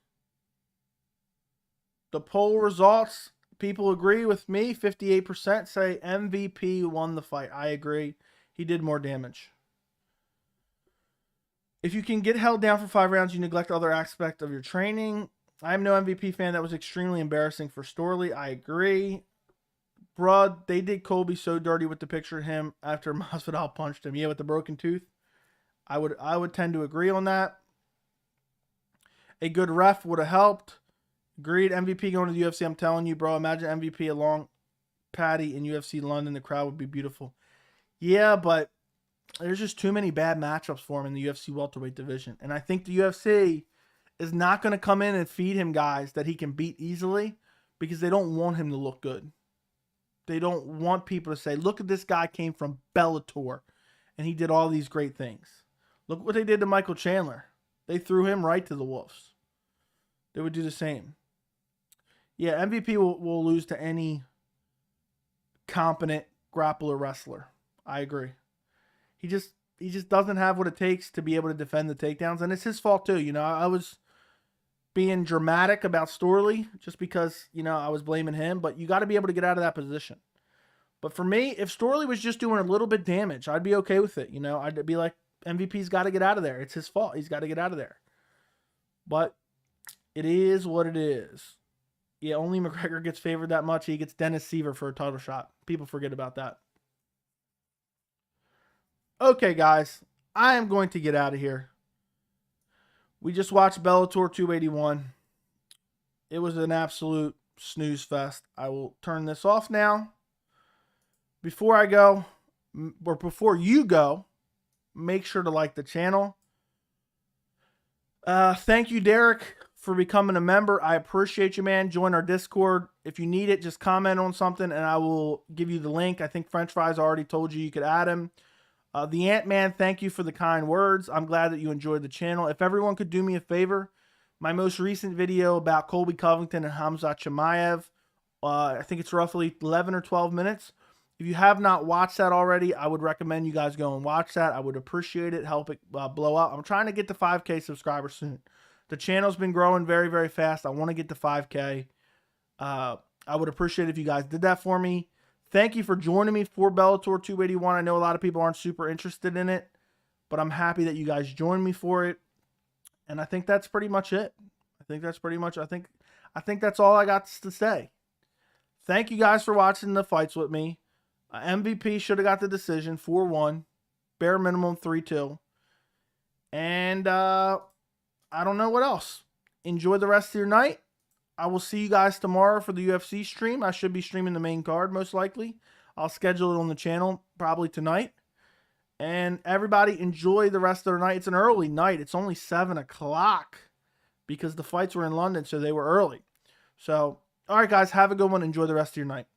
The poll results, people agree with me. 58% say MVP won the fight. I agree. He did more damage. If you can get held down for 5 rounds, you neglect other aspects of your training. I am no MVP fan. That was extremely embarrassing for Storley. I agree. Bruh, they did Colby so dirty with the picture of him after Masvidal punched him. Yeah, with the broken tooth. I would tend to agree on that. A good ref would have helped. Agreed. MVP going to the UFC. I'm telling you, bro. Imagine MVP along Patty in UFC London. The crowd would be beautiful. Yeah, but there's just too many bad matchups for him in the UFC welterweight division. And I think the UFC is not going to come in and feed him guys that he can beat easily because they don't want him to look good. They don't want people to say, look at this guy came from Bellator and he did all these great things. Look what they did to Michael Chandler. They threw him right to the wolves. They would do the same. Yeah, MVP will lose to any competent grappler wrestler. I agree. He just doesn't have what it takes to be able to defend the takedowns, and it's his fault too. You know, I was being dramatic about Storley just because, you know, I was blaming him, but you got to be able to get out of that position. But for me, if Storley was just doing a little bit damage, I'd be okay with it. You know, I'd be like, MVP's got to get out of there. It's his fault. He's got to get out of there. But it is what it is. Yeah, only McGregor gets favored that much. He gets Dennis Seaver for a title shot. People forget about that. Okay, guys, I am going to get out of here. We just watched Bellator 281. It was an absolute snooze fest. I will turn this off now. Before I go, or before you go, make sure to like the channel. Thank you, Derek, for becoming a member. I appreciate you, man. Join our Discord. If you need it, just comment on something and I will give you the link. I think French Fries already told you could add him. The Ant-Man, thank you for the kind words. I'm glad that you enjoyed the channel. If everyone could do me a favor, my most recent video about Colby Covington and Hamza Chimaev, I think it's roughly 11 or 12 minutes. If you have not watched that already, I would recommend you guys go and watch that. I would appreciate it. Help it blow up. I'm trying to get to 5K subscribers soon. The channel's been growing very, very fast. I want to get to 5K. I would appreciate it if you guys did that for me. Thank you for joining me for Bellator 281. I know a lot of people aren't super interested in it, but I'm happy that you guys joined me for it. And I think that's pretty much it. I think that's all I got to say. Thank you guys for watching the fights with me. MVP should have got the decision, 4-1. Bare minimum 3-2. And I don't know what else. Enjoy the rest of your night. I will see you guys tomorrow for the UFC stream. I should be streaming the main card most likely. I'll schedule it on the channel probably tonight. And everybody enjoy the rest of the night. It's an early night. It's only 7 o'clock because the fights were in London, so they were early. So, all right, guys, have a good one. Enjoy the rest of your night.